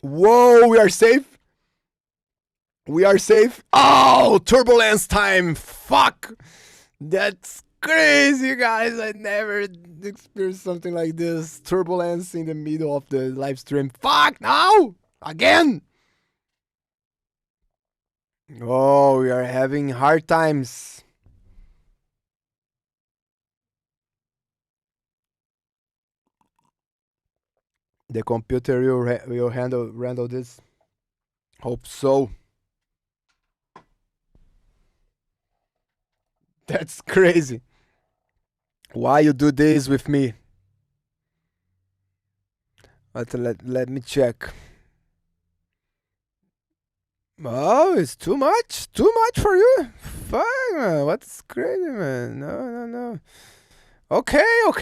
Whoa, we are safe. We are safe. Oh, turbulence time. Fuck. That's crazy, guys. I never experienced something like this. Turbulence in the middle of the live stream. Fuck, now. Again. Oh, we are having hard times. The computer will handle this. Hope so. That's crazy. Why you do this with me? But let me check. Oh, it's too much? Too much for you? Fuck, man. What's crazy, man? No. Okay. I'm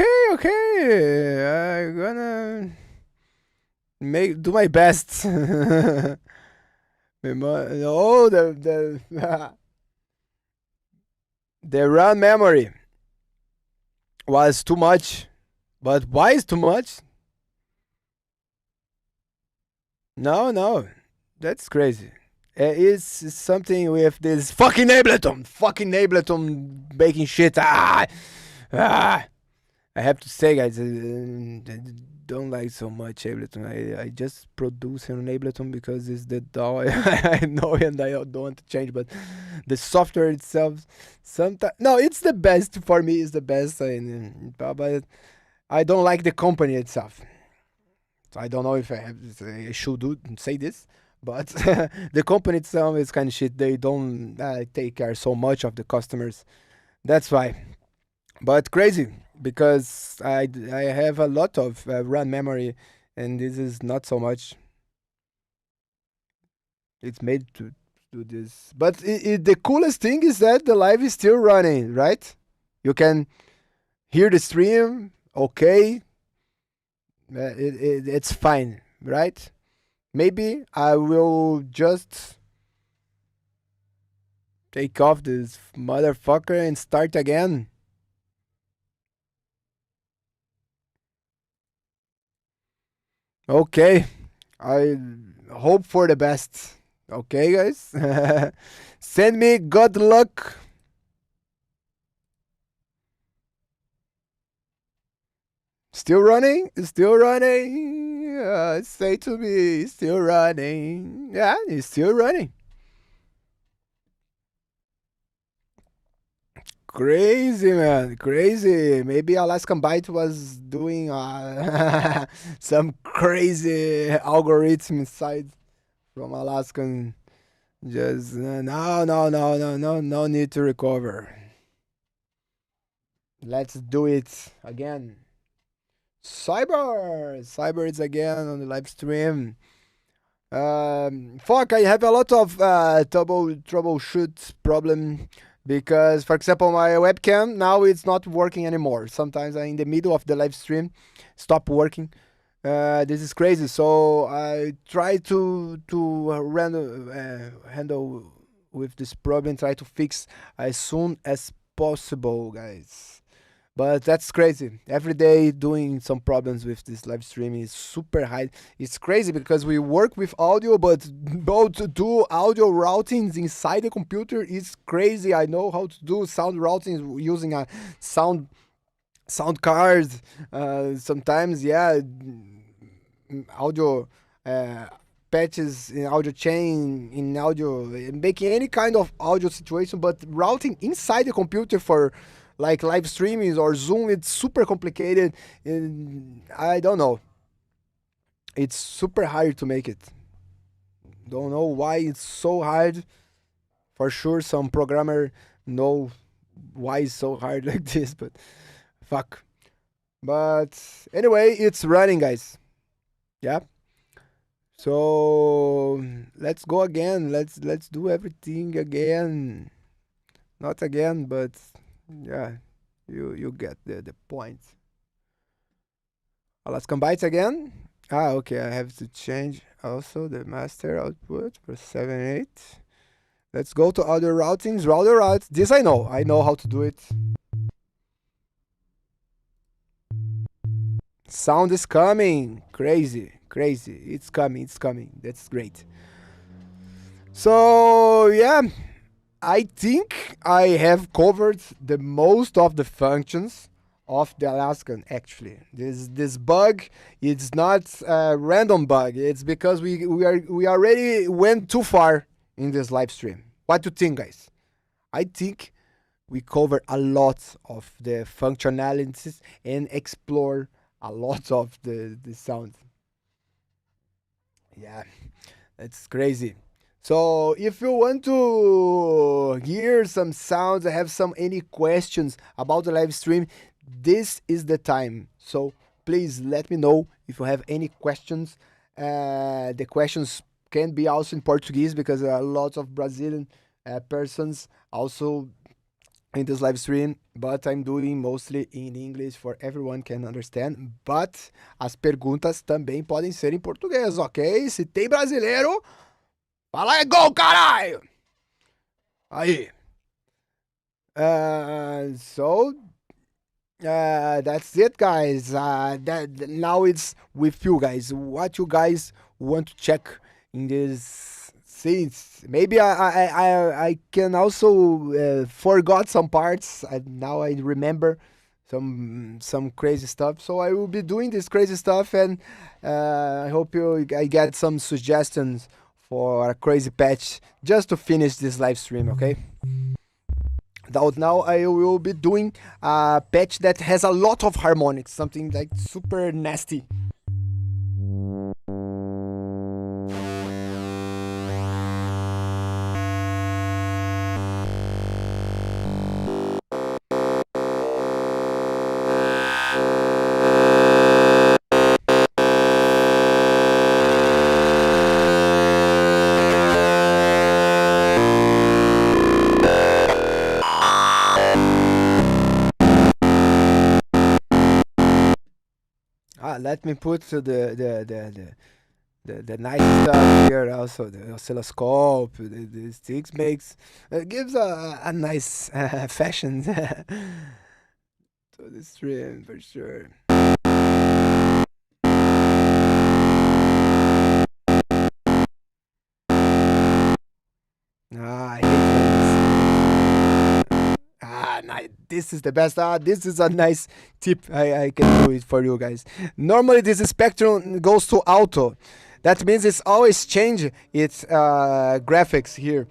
gonna do my best. Oh, the the RAM memory was too much. But why is too much? No, that's crazy. It's something with this fucking Ableton making shit. I have to say, guys, don't like so much Ableton. I just produce on Ableton because it's the DAW I know and I don't want to change. But the software itself, sometimes no, it's the best for me. It's the best, but I don't like the company itself. So I don't know if I should say this, but the company itself is kind of shit. They don't take care so much of the customers. That's why. But crazy because I have a lot of RAM memory, and this is not so much. It's made to do this. But the coolest thing is that the live is still running, right? You can hear the stream. Okay, it's fine, right? Maybe I will just take off this motherfucker and start again. Okay, I hope for the best. Okay, guys? Send me good luck. Still running? Still running? Say to me, still running. Yeah, it's still running. Crazy, man. Crazy. Maybe Alaskan Byte was doing some crazy algorithm inside from Alaskan. Just no need to recover. Let's do it again. Cyber is again on the live stream. Fuck, I have a lot of troubleshoot problem because, for example, my webcam now it's not working anymore. Sometimes I in the middle of the live stream stop working. This is crazy. So I try to handle with this problem. Try to fix as soon as possible, guys. But that's crazy. Every day doing some problems with this live streaming is super high. It's crazy because we work with audio, but both to do audio routings inside the computer is crazy. I know how to do sound routings using a sound card. Sometimes, yeah, audio patches in audio chain in audio, making any kind of audio situation, but routing inside the computer for like live streaming or Zoom, it's super complicated. And I don't know. It's super hard to make it. Don't know why it's so hard. For sure, some programmer know why it's so hard like this, but fuck. But anyway, it's running, guys. Yeah. So let's go again. Let's do everything again. Not again, but yeah, you get the point. Alaskan Bytes again. Okay, I have to change also the master output for 7.8. Let's go to other routings. Router routes. This I know how to do it. Sound is coming. Crazy. It's coming. That's great. So yeah, I think I have covered the most of the functions of the Alaskan. Actually, this bug, it's not a random bug. It's because we already went too far in this live stream. What do you think, guys? I think we cover a lot of the functionalities and explore a lot of the sound. Yeah, that's crazy. So if you want to hear some sounds, have some any questions about the live stream, this is the time. So please let me know if you have any questions. The questions can be also in Portuguese because there are lots of Brazilian persons also in this live stream, but I'm doing mostly in English for everyone can understand. But as perguntas também podem ser em português, ok? Se tem brasileiro, fala é gol, caralho! Aí. So that's it, guys. Now it's with you guys. What you guys want to check in this scenes? Maybe I can also forgot some parts. Now I remember some crazy stuff. So I will be doing this crazy stuff, and I hope I get some suggestions for a crazy patch just to finish this live stream. Okay. Now I will be doing a patch that has a lot of harmonics, something like super nasty. Let me put the nice stuff here also, the oscilloscope, the sticks gives a nice fashion to the stream for sure. I hate this. Nice. This is the best. This is a nice tip. I can do it for you guys. Normally, this spectrum goes to auto. That means it's always change its graphics here.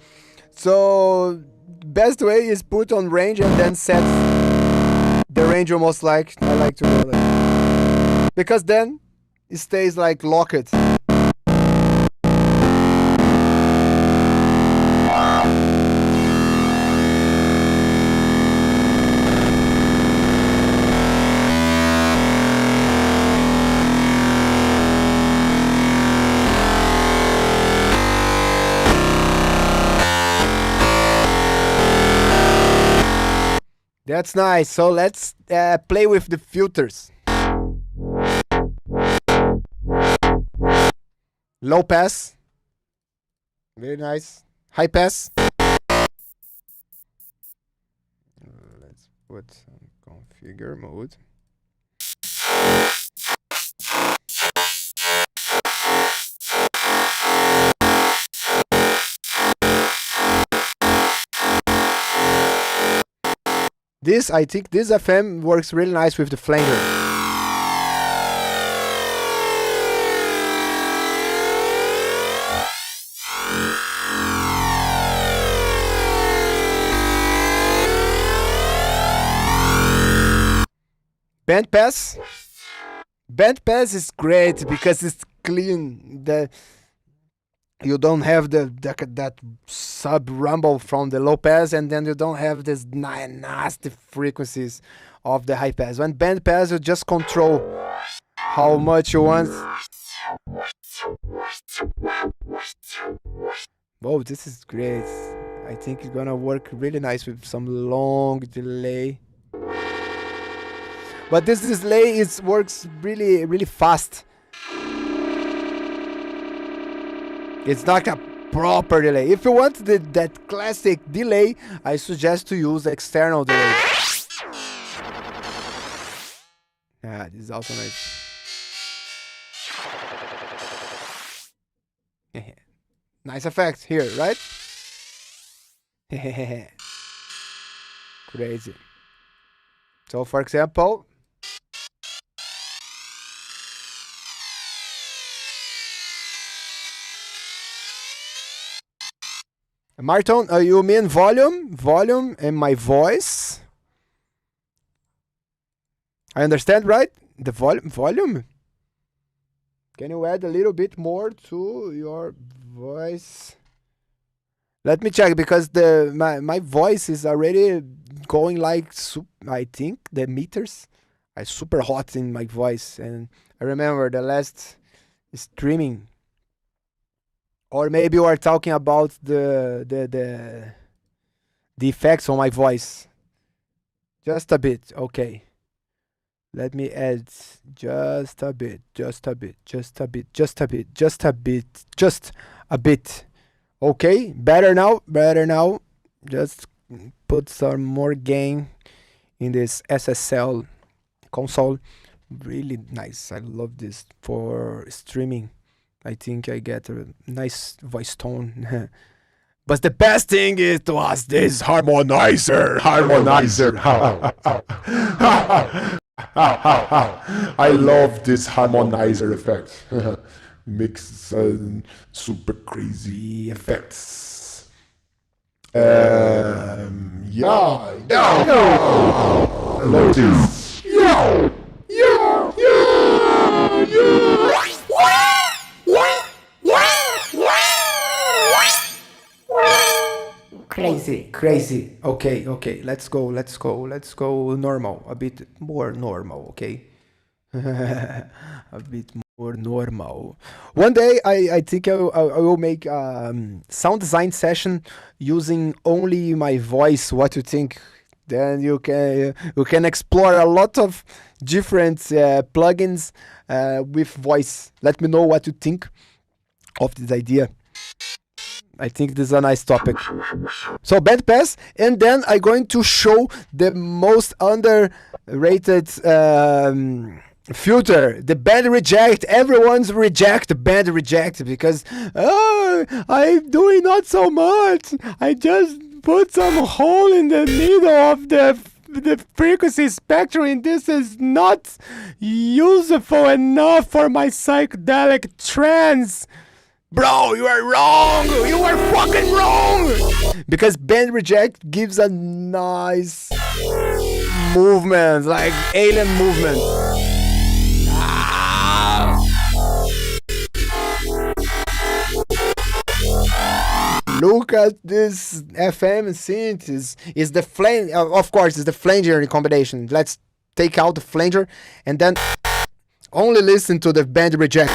So best way is put on range and then set the range you most like. I like to do that because then it stays like locked. That's nice. So let's play with the filters. Low pass. Very nice. High pass. Let's put some configure mode. I think this FM works really nice with the flanger. Band pass. Band pass is great because it's clean. You don't have that sub rumble from the low pass, and then you don't have this nasty frequencies of the high pass. When band pass, you just control how much you want. Whoa, this is great. I think it's gonna work really nice with some long delay. But this delay works really fast. It's not a proper delay. If you want that classic delay, I suggest to use external delay. Yeah, this is also nice. Nice effect here, right? Crazy. So, for example, Martin, you mean volume? Volume and my voice? I understand, right? The volume? Can you add a little bit more to your voice? Let me check because my voice is already going like, I think the meters are super hot in my voice. And I remember the last streaming. Or maybe you are talking about the effects on my voice. Just a bit, okay. Let me add just a bit. Okay, better now. Just put some more gain in this SSL console. Really nice. I love this for streaming. I think I get a nice voice tone. But the best thing is to us this Harmonizer, harmonizer. I love this harmonizer effect. Makes super crazy effects. Yeah, I love this. Yeah, yeah, yeah, yeah. Crazy. Okay. Let's go normal. A bit more normal, okay? A bit more normal. One day, I think I will make sound design session using only my voice. What you think? Then you can explore a lot of different plugins with voice. Let me know what you think of this idea. I think this is a nice topic. So bandpass, and then I'm going to show the most underrated filter, the band reject. Everyone's reject band reject because I'm doing not so much. I just put some hole in the middle of the frequency spectrum, and this is not useful enough for my psychedelic trance. Bro, you are wrong! You are fucking wrong! Because band reject gives a nice movement, like alien movement. Ah! Look at this FM synth. Is the flange, of course, is the flanger in combination. Let's take out the flanger and then only listen to the band reject.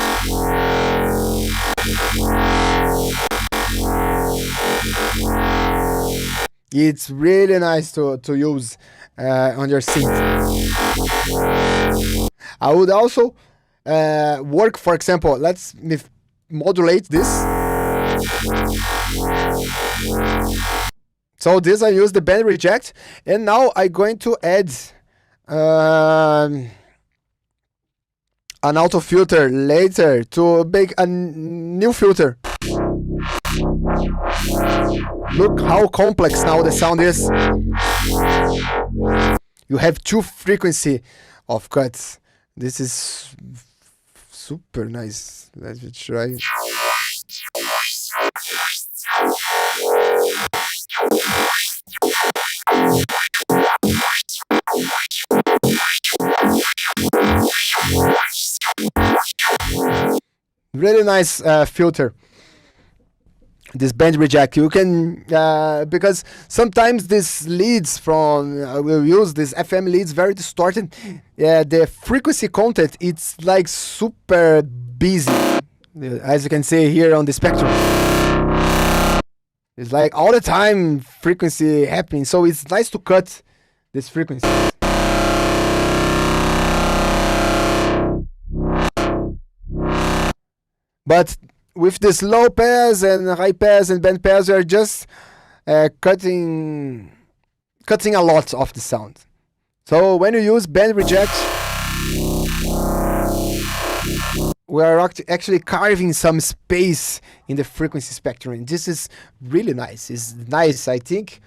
It's really nice to use on your synth. I would also work, for example, let's modulate this. So this I use the band reject, and now I'm going to add an auto filter later to make a new filter. Look how complex now the sound is. You have two frequency of cuts. This is super nice. Let's try. Really nice filter. This band reject, you can because sometimes this leads from we'll use this FM leads very distorted. The frequency content, it's like super busy, as you can see here on the spectrum. It's like all the time frequency happening, so it's nice to cut this frequency. But with this low pass and high pass and band pass, we are just cutting a lot of the sound. So when you use band reject, we are actually carving some space in the frequency spectrum. This is really nice. It's nice, I think,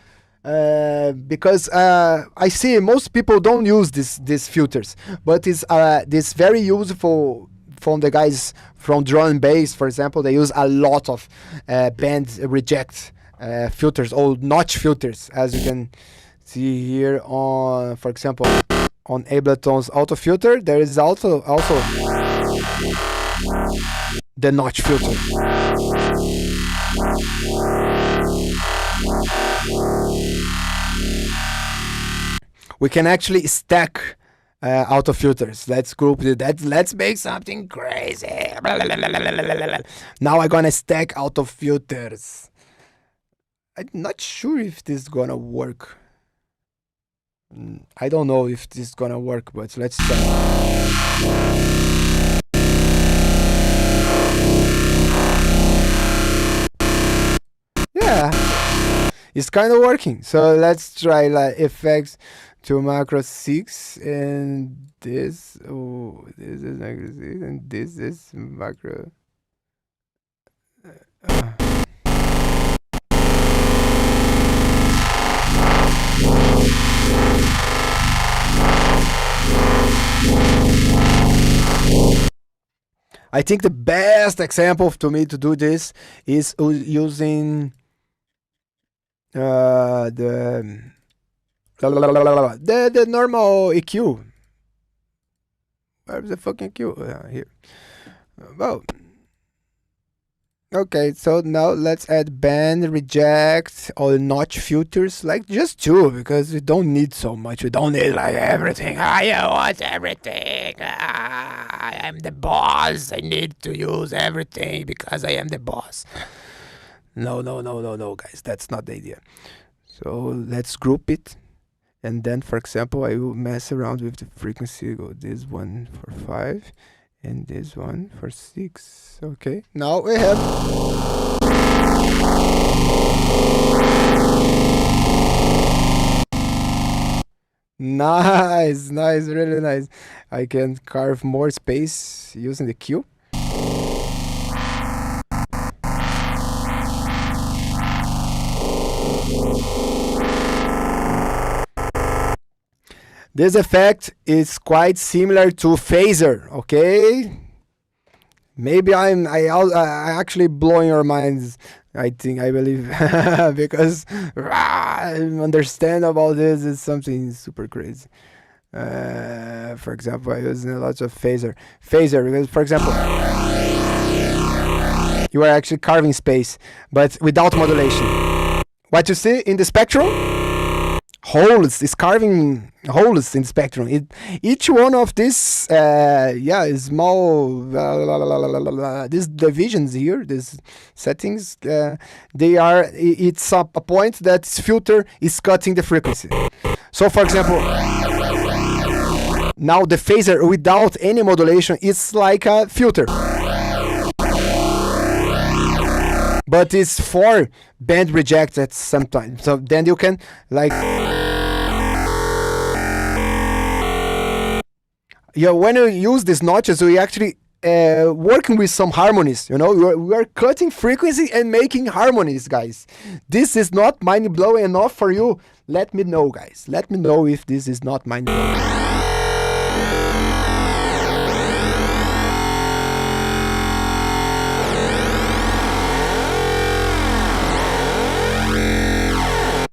because I see most people don't use these filters, but it's this very useful from the guys from drum and bass, for example. They use a lot of band reject filters or notch filters, as you can see here on, for example, on Ableton's auto filter. There is also the notch filter. We can actually stack auto filters. Let's group that. Let's make something crazy. Now I'm gonna stack auto filters. I'm not sure if this is gonna work. I don't know if this is gonna work, but let's try. Yeah, it's kind of working. So let's try like effects to macro 6, and this. Oh, this is macro 6, and this is macro. I think the best example to me to do this is using the normal EQ. Where's the fucking EQ? Here. Well, okay, so now let's add band, reject, or notch filters, like just two, because we don't need so much. We don't need like everything. I want everything. I'm the boss. I need to use everything because I am the boss. No, guys. That's not the idea. So let's group it. And then, for example, I will mess around with the frequency. Go this one for 5 and this one for 6. Okay, now we have nice, really nice. I can carve more space using the Q. This effect is quite similar to phaser, okay? Maybe I actually blowing your minds. I believe, because understand about this is something super crazy. For example, I use a lot of phaser because, for example, you are actually carving space, but without modulation. What you see in the spectrum? Holes is carving holes in the spectrum. Each one of these small these divisions here, these settings, it's a point that filter is cutting the frequency. So for example, now the phaser without any modulation is like a filter, but it's for band reject at some time. So then you can like when you use these notches, we actually working with some harmonies. We are cutting frequency and making harmonies, guys. This is not mind blowing enough for you. Let me know, guys. Let me know if this is not mind blowing.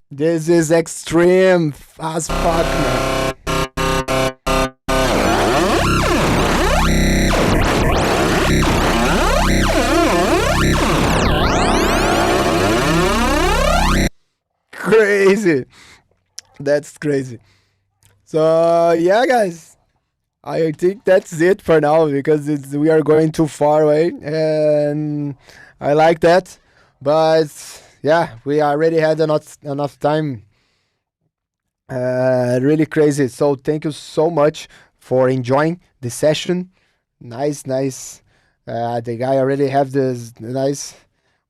This is extreme as fuck, man. Crazy. That's crazy. So yeah, guys, I think that's it for now because we are going too far away, and I like that. But yeah, we already had enough time. Really crazy. So thank you so much for enjoying the session. Nice. The guy already have this nice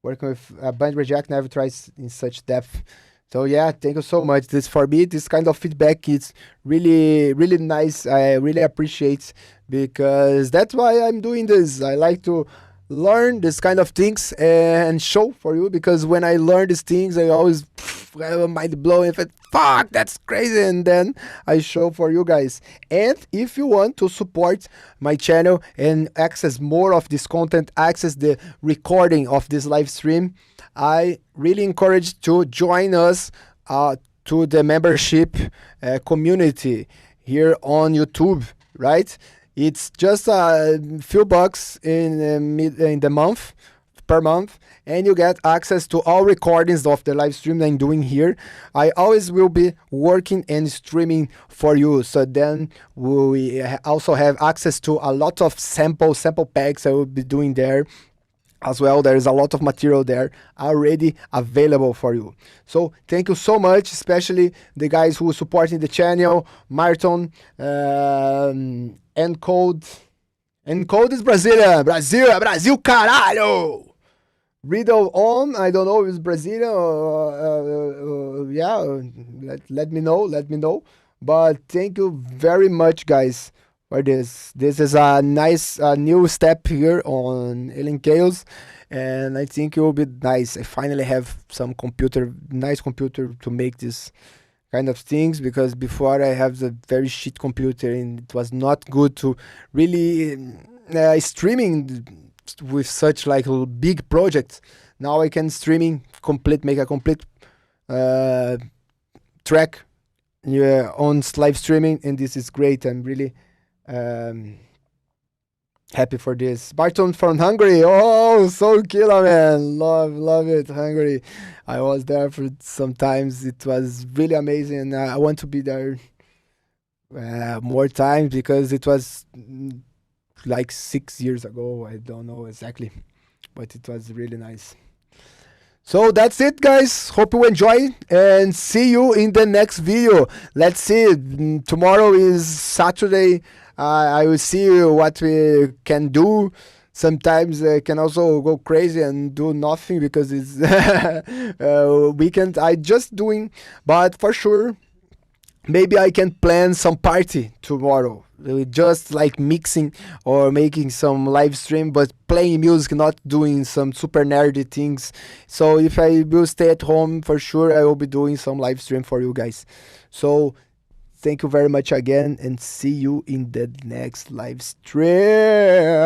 working with band reject. Never tried in such depth. So yeah, thank you so much. This for me, this kind of feedback is really nice. I really appreciate because that's why I'm doing this. I like to learn this kind of things and show for you because when I learn these things, I always mind blowing. Fuck, that's crazy, and then I show for you guys. And if you want to support my channel and access more of this content, access the recording of this live stream, I really encourage to join us to the membership community here on YouTube, right? It's just a few bucks in the month, per month, and you get access to all recordings of the live stream that I'm doing here. I always will be working and streaming for you, so then we also have access to a lot of sample packs I will be doing there as well. There is a lot of material there already available for you. So thank you so much, especially the guys who are supporting the channel, Martin, Encode is Brazilian. Brasil, caralho! Riddle on, I don't know if it's Brazilian or let me know. But thank you very much, guys, for this. This is a nice new step here on Alien Chaos, and I think it will be nice. I finally have some nice computer to make this kind of things, because before I have the very shit computer and it was not good to really streaming with such like big projects. Now I can streaming make a complete track, on live streaming, and this is great. I'm really um, happy for this. Barton from Hungary. Oh, so killer, man. Love it, Hungary. I was there for sometimes. It was really amazing. I want to be there more times because it was like 6 years ago. I don't know exactly, but it was really nice. So that's it, guys. Hope you enjoy and see you in the next video. Let's see. Tomorrow is Saturday. I will see what we can do. Sometimes I can also go crazy and do nothing because it's weekend. I just doing, but for sure, maybe I can plan some party tomorrow. Just like mixing or making some live stream, but playing music, not doing some super nerdy things. So if I will stay at home, for sure I will be doing some live stream for you guys. So thank you very much again, and see you in the next live stream.